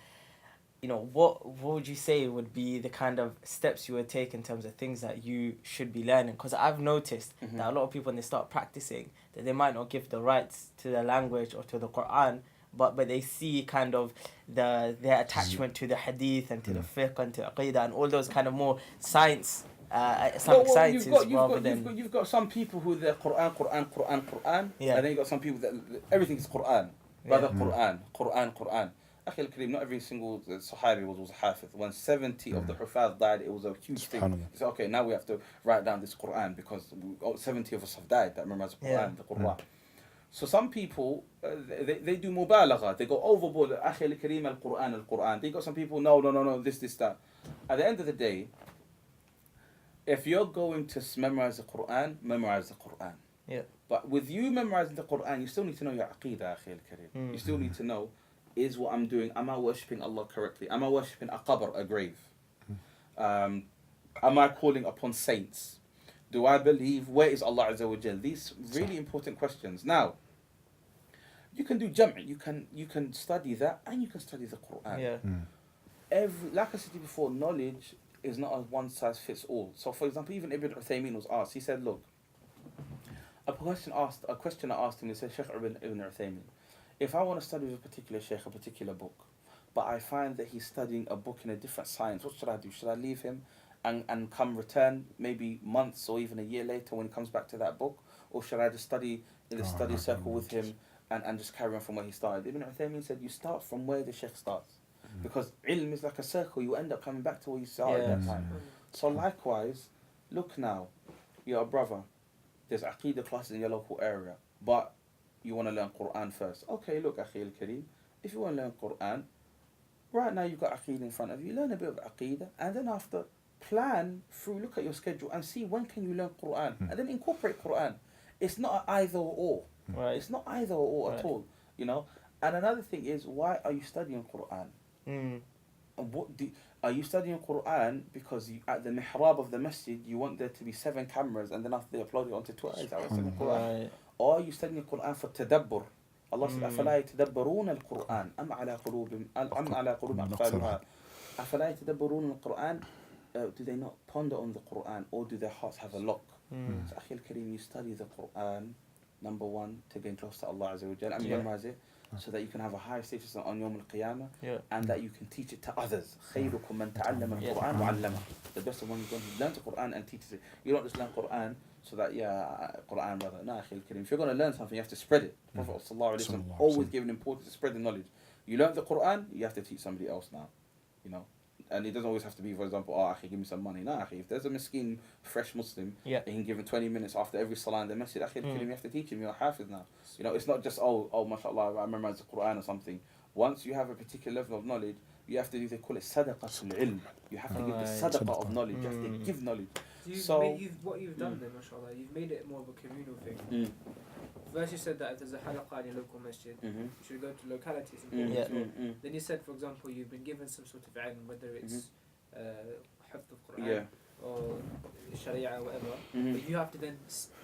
you know, what would you say would be the kind of steps you would take in terms of things that you should be learning? Because I've noticed that a lot of people, when they start practicing, that they might not give the rights to the language or to the Quran, but they see kind of their attachment to the hadith and to the fiqh and to aqidah and all those kind of more science, Islamic sciences you've got some people who they're Quran, Yeah. and then you've got some people that everything is Quran. Brother, Quran. Akhil Kareem, not every single Sahabi was a Hafiz. When 70 of the Hufaz died, it was a huge thing. He said, okay, now we have to write down this Quran because 70 of us have died that memorize the Quran, the Quran. So some people, they do mubalagha, they go overboard, Akhil Kareem, Al-Quran. They got some people, no, this, that. At the end of the day, if you're going to memorize the Quran, memorize the Quran. Yeah. But with you memorizing the Quran, you still need to know your aqidah, Akhil Kareem. You still need to know, is what I'm doing, am I worshipping Allah correctly? Am I worshipping a qabr, a grave? Am I calling upon saints? Do I believe, where is Allah Azza wa Jal? These really important questions. Now, you can do jam', you can study that and you can study the Quran. Yeah. Like I said to you before, knowledge is not a one size fits all. So for example, even Ibn Uthaymeen was asked, he said, look, a questioner asked him, he said, Shaykh Ibn Uthaymeen, if I want to study with a particular shaykh, a particular book, but I find that he's studying a book in a different science, what should I do? Should I leave him and come return maybe months or even a year later when he comes back to that book? Or should I just study in the study circle with him and just carry on from where he started? Ibn Uthaymeen said, you start from where the shaykh starts. Because ilm is like a circle, you end up coming back to where you started that time. So likewise, look now, you're a brother, there's aqidah classes in your local area, but you want to learn Quran first. Okay, look, Akhi al-Kareem, if you want to learn Quran, right now you've got aqidah in front of you, learn a bit of aqidah, and then after, plan through, look at your schedule and see when can you learn Quran, and then incorporate Quran. It's not an either or. Right. It's not either or at all, you know. And another thing is, why are you studying Quran? And are you studying Quran because at the mihrab of the masjid you want there to be 7 cameras and then after they upload it onto Twitter? Is that what you're studying Quran? Right. Or are you studying Quran for tadabbur? Allah said, أَفَلَا يَتَدَبَّرُونَ الْقُرْآنَ أَمْ عَلَى قُلُوبٍ أَقْفَالُهَا أَفَلَا يَتَدَبَّرُونَ الْقُرْآنَ Do they not ponder on the Quran, or do their hearts have a lock? So Akhil Kareem, you study the Quran, number one, to gain close to Allah Azza wa Jalla, and memorize it, so that you can have a higher status on Yawm al-Qiyamah, and that you can teach it to others. خَيْرُكُمْ مَنْ تَعَلَّمَ الْقُرْآنَ وَعَلَّمَهُ. The best of one is one who learns the Quran and teaches it. You don't just learn Quran so that, Quran, brother. No, Akhil Kareem. If you're going to learn something, you have to spread it. Prophet ﷺ always given importance to spread the knowledge. You learn the Quran, you have to teach somebody else now, you know. And it doesn't always have to be, for example, Akhi, give me some money. No, Akhi, if there's a miskin, fresh Muslim, you can give him 20 minutes after every salah in the masjid, Akhi, you have to teach him, you're a hafiz now. You know, it's not just, mashallah, I memorize the Quran or something. Once you have a particular level of knowledge, you have to do, they call it sadaqatul ilm. You have to give the sadaqah of knowledge, you have to give knowledge. What you've done then, mashallah, you've made it more of a communal thing. First you said that if there's a halaqah in your local masjid, you should go to localities and Then you said, for example, you've been given some sort of ilm, whether it's hifd of Quran or Shari'ah or whatever, but you have to then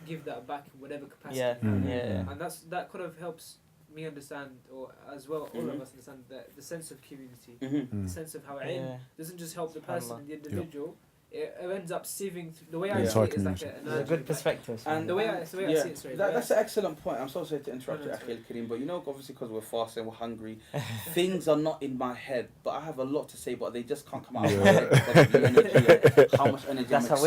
give that back in whatever capacity. And that kind of helps me understand, or as well all of us understand, the sense of community, the sense of how ilm doesn't just help the person and the individual. It ends up sieving through. The way I see it is like a good perspective. And the way I see it, sorry. That's an excellent point. I'm so sorry to interrupt you, Akhil Kareem, but you know, obviously because we're fasting, we're hungry, things are not in my head, but I have a lot to say, but they just can't come out of my head because of the energy, how much energy That's I'm how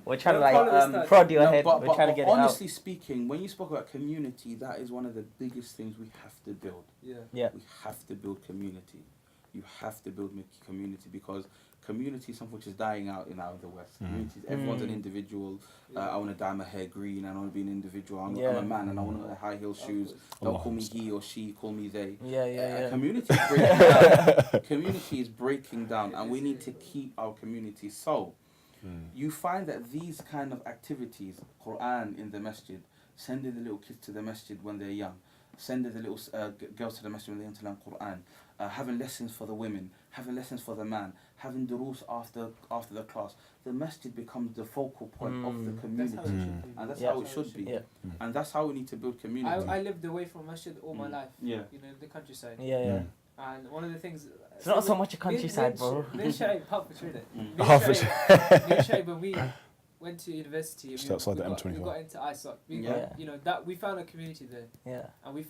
we're trying to like prod your head. We're trying to get it out. Honestly speaking, when you spoke about community, that is one of the biggest things we have to build. We have to build community. You have to build community, because community is something which is dying out in the West. Communities, everyone's an individual. I want to dye my hair green. I want to be an individual. I'm a man and I want to wear high heel shoes. Don't call me he or she. Call me they. Community is breaking down. Community is breaking down, and we need to keep our community. So, you find that these kind of activities, Quran in the masjid, sending the little kids to the masjid when they're young, sending the little girls to the masjid when they're young to learn Quran, having lessons for the women, having lessons for the man, having duruus after the class. The masjid becomes the focal point of the community, and that's how it should be. And that's how we need to build community. I lived away from masjid all my life. Yeah. You know, the countryside. Yeah. And one of the things... It's not so much a countryside, bro. Me and Shari'ah, half between it. Mm. Me and Shari'ah, when we went to university, Just outside the M25. we got into ISOC. You know, that we found a community there. Yeah. And we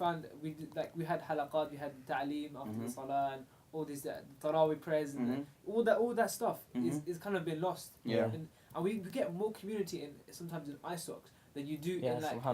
had halaqat, we had ta'aleem after the salah, and all these tarawih prayers, and all that stuff is kind of been lost. Yeah. And we get more community sometimes in ISOCs than you do in like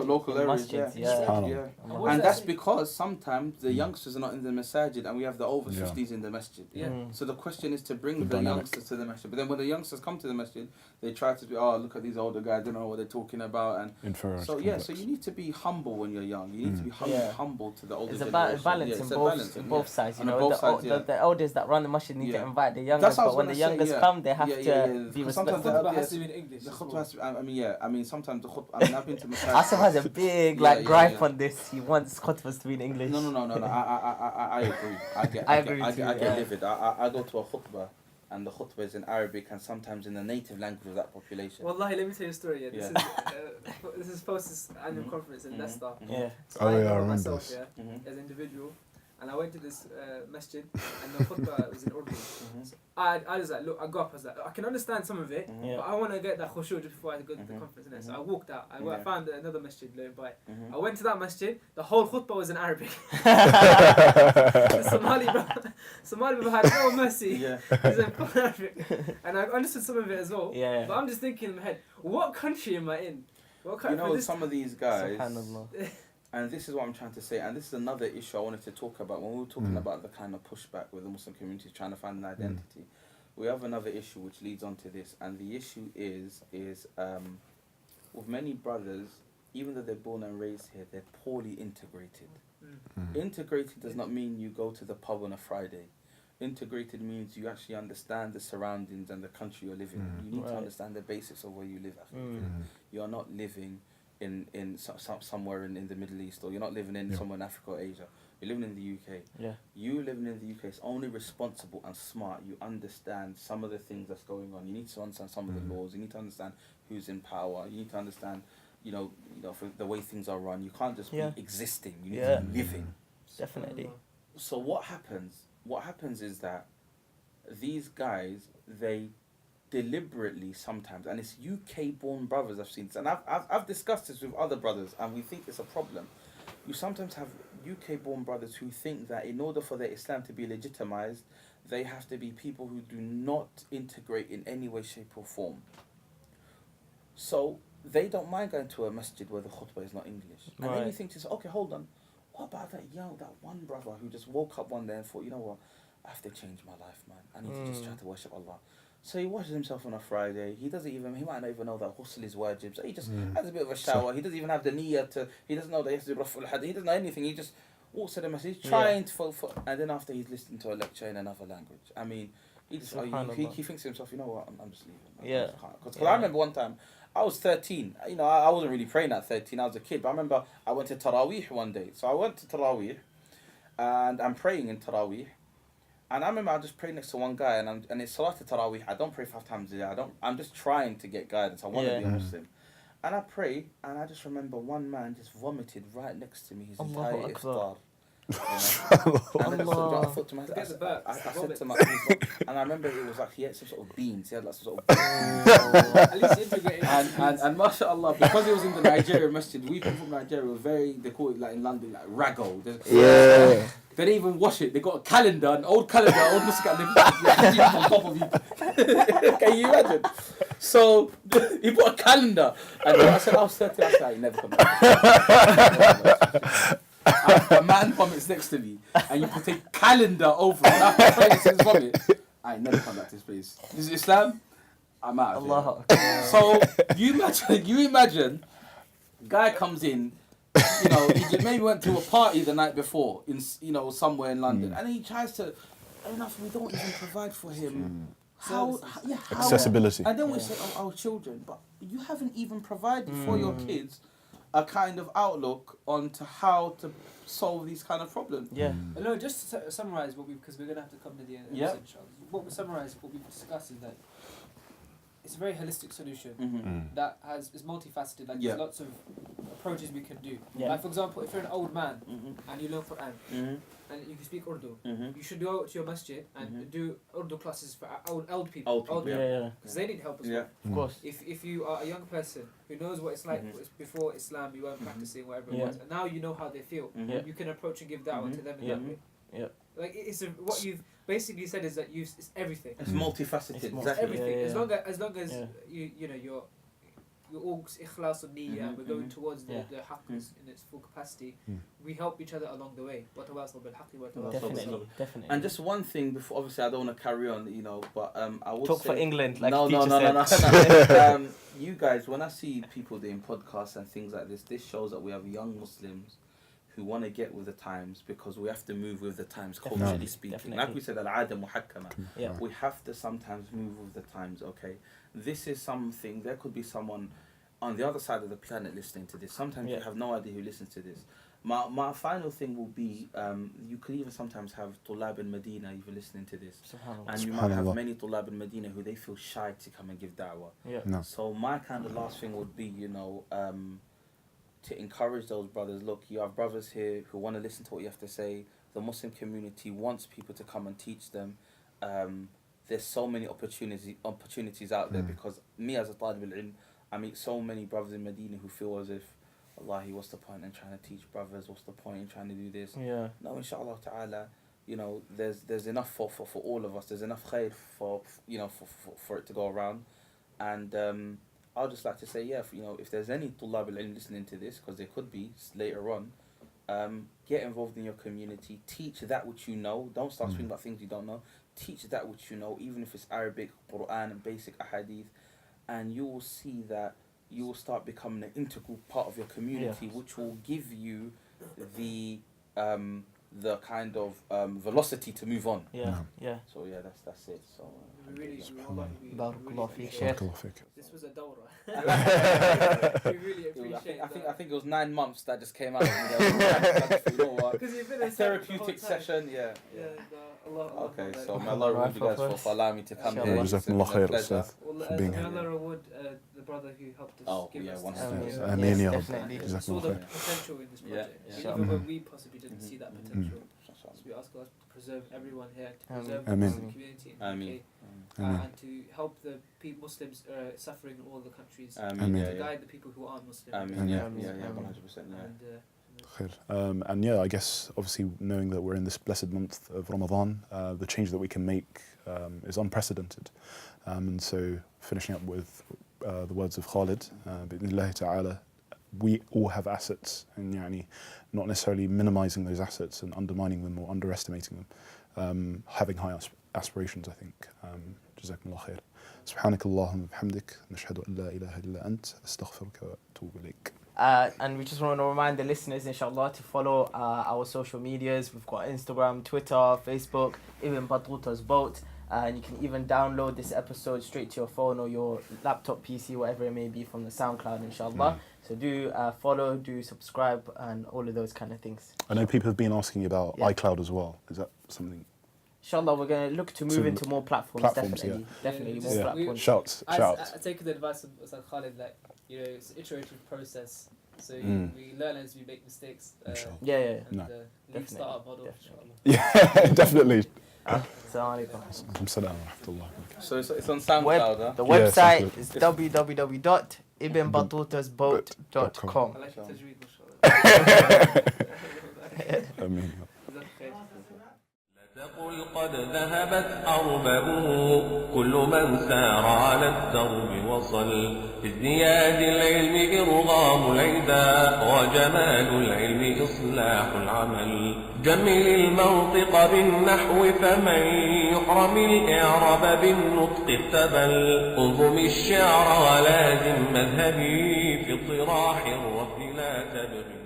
local areas. And that's because sometimes the youngsters are not in the masajid, and we have the over 50s in the masjid. So the question is to bring the youngsters to the masjid. But then when the youngsters come to the masjid, they try to be, oh, look at these older guys, they don't know what they're talking about. And so you need to be humble when you're young. You need to be humble to the older generation. It's a balance in both sides. You know, the elders that run the masjid need to invite the youngest, but when the youngest come, they have to be respectful. The khutbah has to be in English. The khutbah has to be, I mean, sometimes the khutbah, I've been to masajid. Qassem has a big gripe on this. He wants khutbahs to be in English. No. I agree. I agree. I get livid. I go to a khutbah, and the khutbah is in Arabic and sometimes in the native language of that population. Wallahi, let me tell you a story. This is post annual conference in Leicester. So I remember myself, as an individual, and I went to this masjid, and the khutbah was in Urdu. So I was like, look, I got up, I was like, I can understand some of it, but I want to get that khushu' just before I go to the conference. So I walked out, I found another masjid nearby. I went to that masjid, the whole khutbah was in Arabic. The Somali brother had no mercy. He's in Arabic. And I understood some of it as well. But I'm just thinking in my head, what country am I in? Some of these guys... And this is what I'm trying to say, and this is another issue I wanted to talk about when we were talking about the kind of pushback with the Muslim community trying to find an identity. We have another issue which leads on to this, and the issue is with many brothers, even though they're born and raised here, they're poorly integrated. Integrated does not mean you go to the pub on a Friday. Integrated means you actually understand the surroundings and the country you're living in. You need to understand the basics of where you live. You're not living in somewhere in the Middle East, or you're not living in somewhere in Africa or Asia. You're living in the UK. You living in the UK is only responsible and smart. You understand some of the things that's going on. You need to understand some of the laws. You need to understand who's in power. You need to understand, for the way things are run. You can't just be existing. You need to be living. Definitely. So what happens? What happens is that these guys, they deliberately sometimes, and it's UK-born brothers I've seen, and I've discussed this with other brothers, and we think it's a problem. You sometimes have UK-born brothers who think that in order for their Islam to be legitimized, they have to be people who do not integrate in any way, shape, or form. So they don't mind going to a masjid where the khutbah is not English. And then you think to yourself, okay, hold on, what about that one brother who just woke up one day and thought, you know what, I have to change my life, man. I need to just try to worship Allah. So he washes himself on a Friday. He might not even know that ghusl is wajib. So he just has a bit of a shower. He doesn't even have the niyyah he doesn't know that he has to do raf'ul hadith. He doesn't know anything. He just walks to the masjid, trying to and then after he's listening to a lecture in another language. I mean, he just he thinks to himself, you know what, I'm just leaving. Because I remember one time, I was 13. I wasn't really praying at 13. I was a kid. But I remember I went to Taraweeh one day. So I went to Taraweeh, and I'm praying in Taraweeh. And I remember I just prayed next to one guy, and it's Salat Taraweeh. I don't pray 5 times a day. I'm just trying to get guidance. I want to be a Muslim. And I pray, and I just remember one man just vomited right next to me his entire iftar. And I thought to myself, I said to myself, and I remember it was like he had some sort of beans. He had like some sort of beans. At least integrated. And mashallah, because it was in the Nigerian masjid, we come from Nigeria, it was they call it like in London, like rago. They didn't even wash it. They got a calendar, an old calendar, old Muslim calendar on top of you. Can you imagine? So he bought a calendar, and I said, I was 30. I said, I never come back. A man vomits next to me, and you put a calendar over it. After 26 vomit, I never come back to this place. This is Islam. I'm out of here. So you imagine, guy comes in. He just maybe went to a party the night before in somewhere in London, and he tries to. Enough, we don't even provide for him Services. Accessibility. And then we say, oh, our children, but you haven't even provided for your kids a kind of outlook onto how to solve these kind of problems. Yeah. No, just to summarize what because we're gonna have to come to the end. Yeah. What we summarize, what we've discussed is that it's a very holistic solution Mm-hmm. that is multifaceted. Like there's lots of approaches we can do. Yeah. Like for example, if you're an old man Mm-hmm. and you learn Quran Mm-hmm. and you can speak Urdu, Mm-hmm. you should go to your masjid and do Urdu classes for old people. Old people, Yeah. Because they need help as Yeah. well. Of course. If you are a young person who knows what it's like before Islam, you weren't practicing whatever it was, and now you know how they feel, Mhm. you can approach and give da'wah to them in Yeah. that way. Yeah. Like what you've basically said is that it's everything. It's multifaceted. It's Exactly. Everything. Yeah, As long as Yeah. you know you're all ikhlas and niyyah, and we're going towards the haqq in its full capacity. We help each other along the way. Definitely. And just one thing before, obviously, I don't want to carry on, you know, but I would Talk say, for England, like no, the no. teacher said. You guys, when I see people doing podcasts and things like this shows that we have young Muslims who want to get with the times, because we have to move with the times, culturally speaking. Definitely. Like we said, al-'ada muhakkama. Yeah. We have to sometimes move with the times, okay? This is something, there could be someone on the other side of the planet listening to this. Sometimes you have no idea who listens to this. My final thing will be, you could even sometimes have Tulab in Medina even listening to this. And you might have many Tulab in Medina who they feel shy to come and give da'wah. Yeah. No. So my kind of last thing would be, you know, to encourage those brothers. Look, you have brothers here who want to listen to what you have to say. The Muslim community wants people to come and teach them. There's so many opportunities out there, because me as a talib al-ilm, I meet so many brothers in Medina who feel as if, Wallahi, what's the point in trying to teach brothers? What's the point in trying to do this? Yeah. No, inshallah ta'ala, you know, there's enough for all of us. There's enough khair for it to go around. And I would just like to say, you know, if there's any tulab al-ilm listening to this, because there could be later on, get involved in your community. Teach that which you know. Don't start speaking about things you don't know. Teach that which you know, even if it's Arabic, Quran, and basic ahadith. And you will see that you will start becoming an integral part of your community, which will give you the kind of velocity to move on. Yeah. So that's it. So Barakallah feek, Barakallah feek. This was a dawrah. We really appreciate I think it was 9 months that just came out. You know what? A therapeutic session, yeah. Okay, so may Allah reward you guys for allowing me to come here. It's been a pleasure. For being here. May Allah reward the brother who helped us give us this. Ameen ya Rabb. Definitely. Saw Jazakumullah the khair. potential in this project. Yeah. Even when we possibly didn't see that potential. So we ask God to preserve everyone here, to preserve the Ameen. Muslim community in the Ameen. UK, and to help the Muslims suffering in all the countries, Ameen. to guide the people who aren't Muslim. Ameen. Yeah, 100%. Khair. And yeah, I guess obviously knowing that we're in this blessed month of Ramadan, the change that we can make is unprecedented. And so finishing up with the words of Khalid, bi'idhnillahi ta'ala, we all have assets, and yani, not necessarily minimizing those assets and undermining them or underestimating them, having high aspirations, I think. Jazakumullah khair. سبحانك اللهم وبحمدك نشهد أن لا إله إلا أنت أستغفرك وأتوب إليك. And we just want to remind the listeners, inshallah, to follow our social medias. We've got Instagram, Twitter, Facebook, even Batuta's Boat. And you can even download this episode straight to your phone or your laptop, PC, whatever it may be, from the Soundcloud, inshallah. So do follow, do subscribe, and all of those kind of things. I know people have been asking about iCloud as well. Is that something? Inshallah, we're going to look to move into more platforms, definitely. Definitely more platforms. Shouts. I take the advice of Ustad Khalid, like, you know, it's an iterative process. So we learn as we make mistakes. No, Lean startup model. Yeah, definitely. So it's on SoundCloud, The website is www.ibnbatutasboat.com. I like the tajweed, Ameen. تقل قد ذهبت أربابه كل من سار على الدرب وصل بازدياد العلم إرغام العدا وجمال العلم إصلاح العمل جمل المنطق بالنحو فمن يحرم الإعراب بالنطق اختبل انظم الشعر ولازم مذهبي في اطراح الرد لا تبغي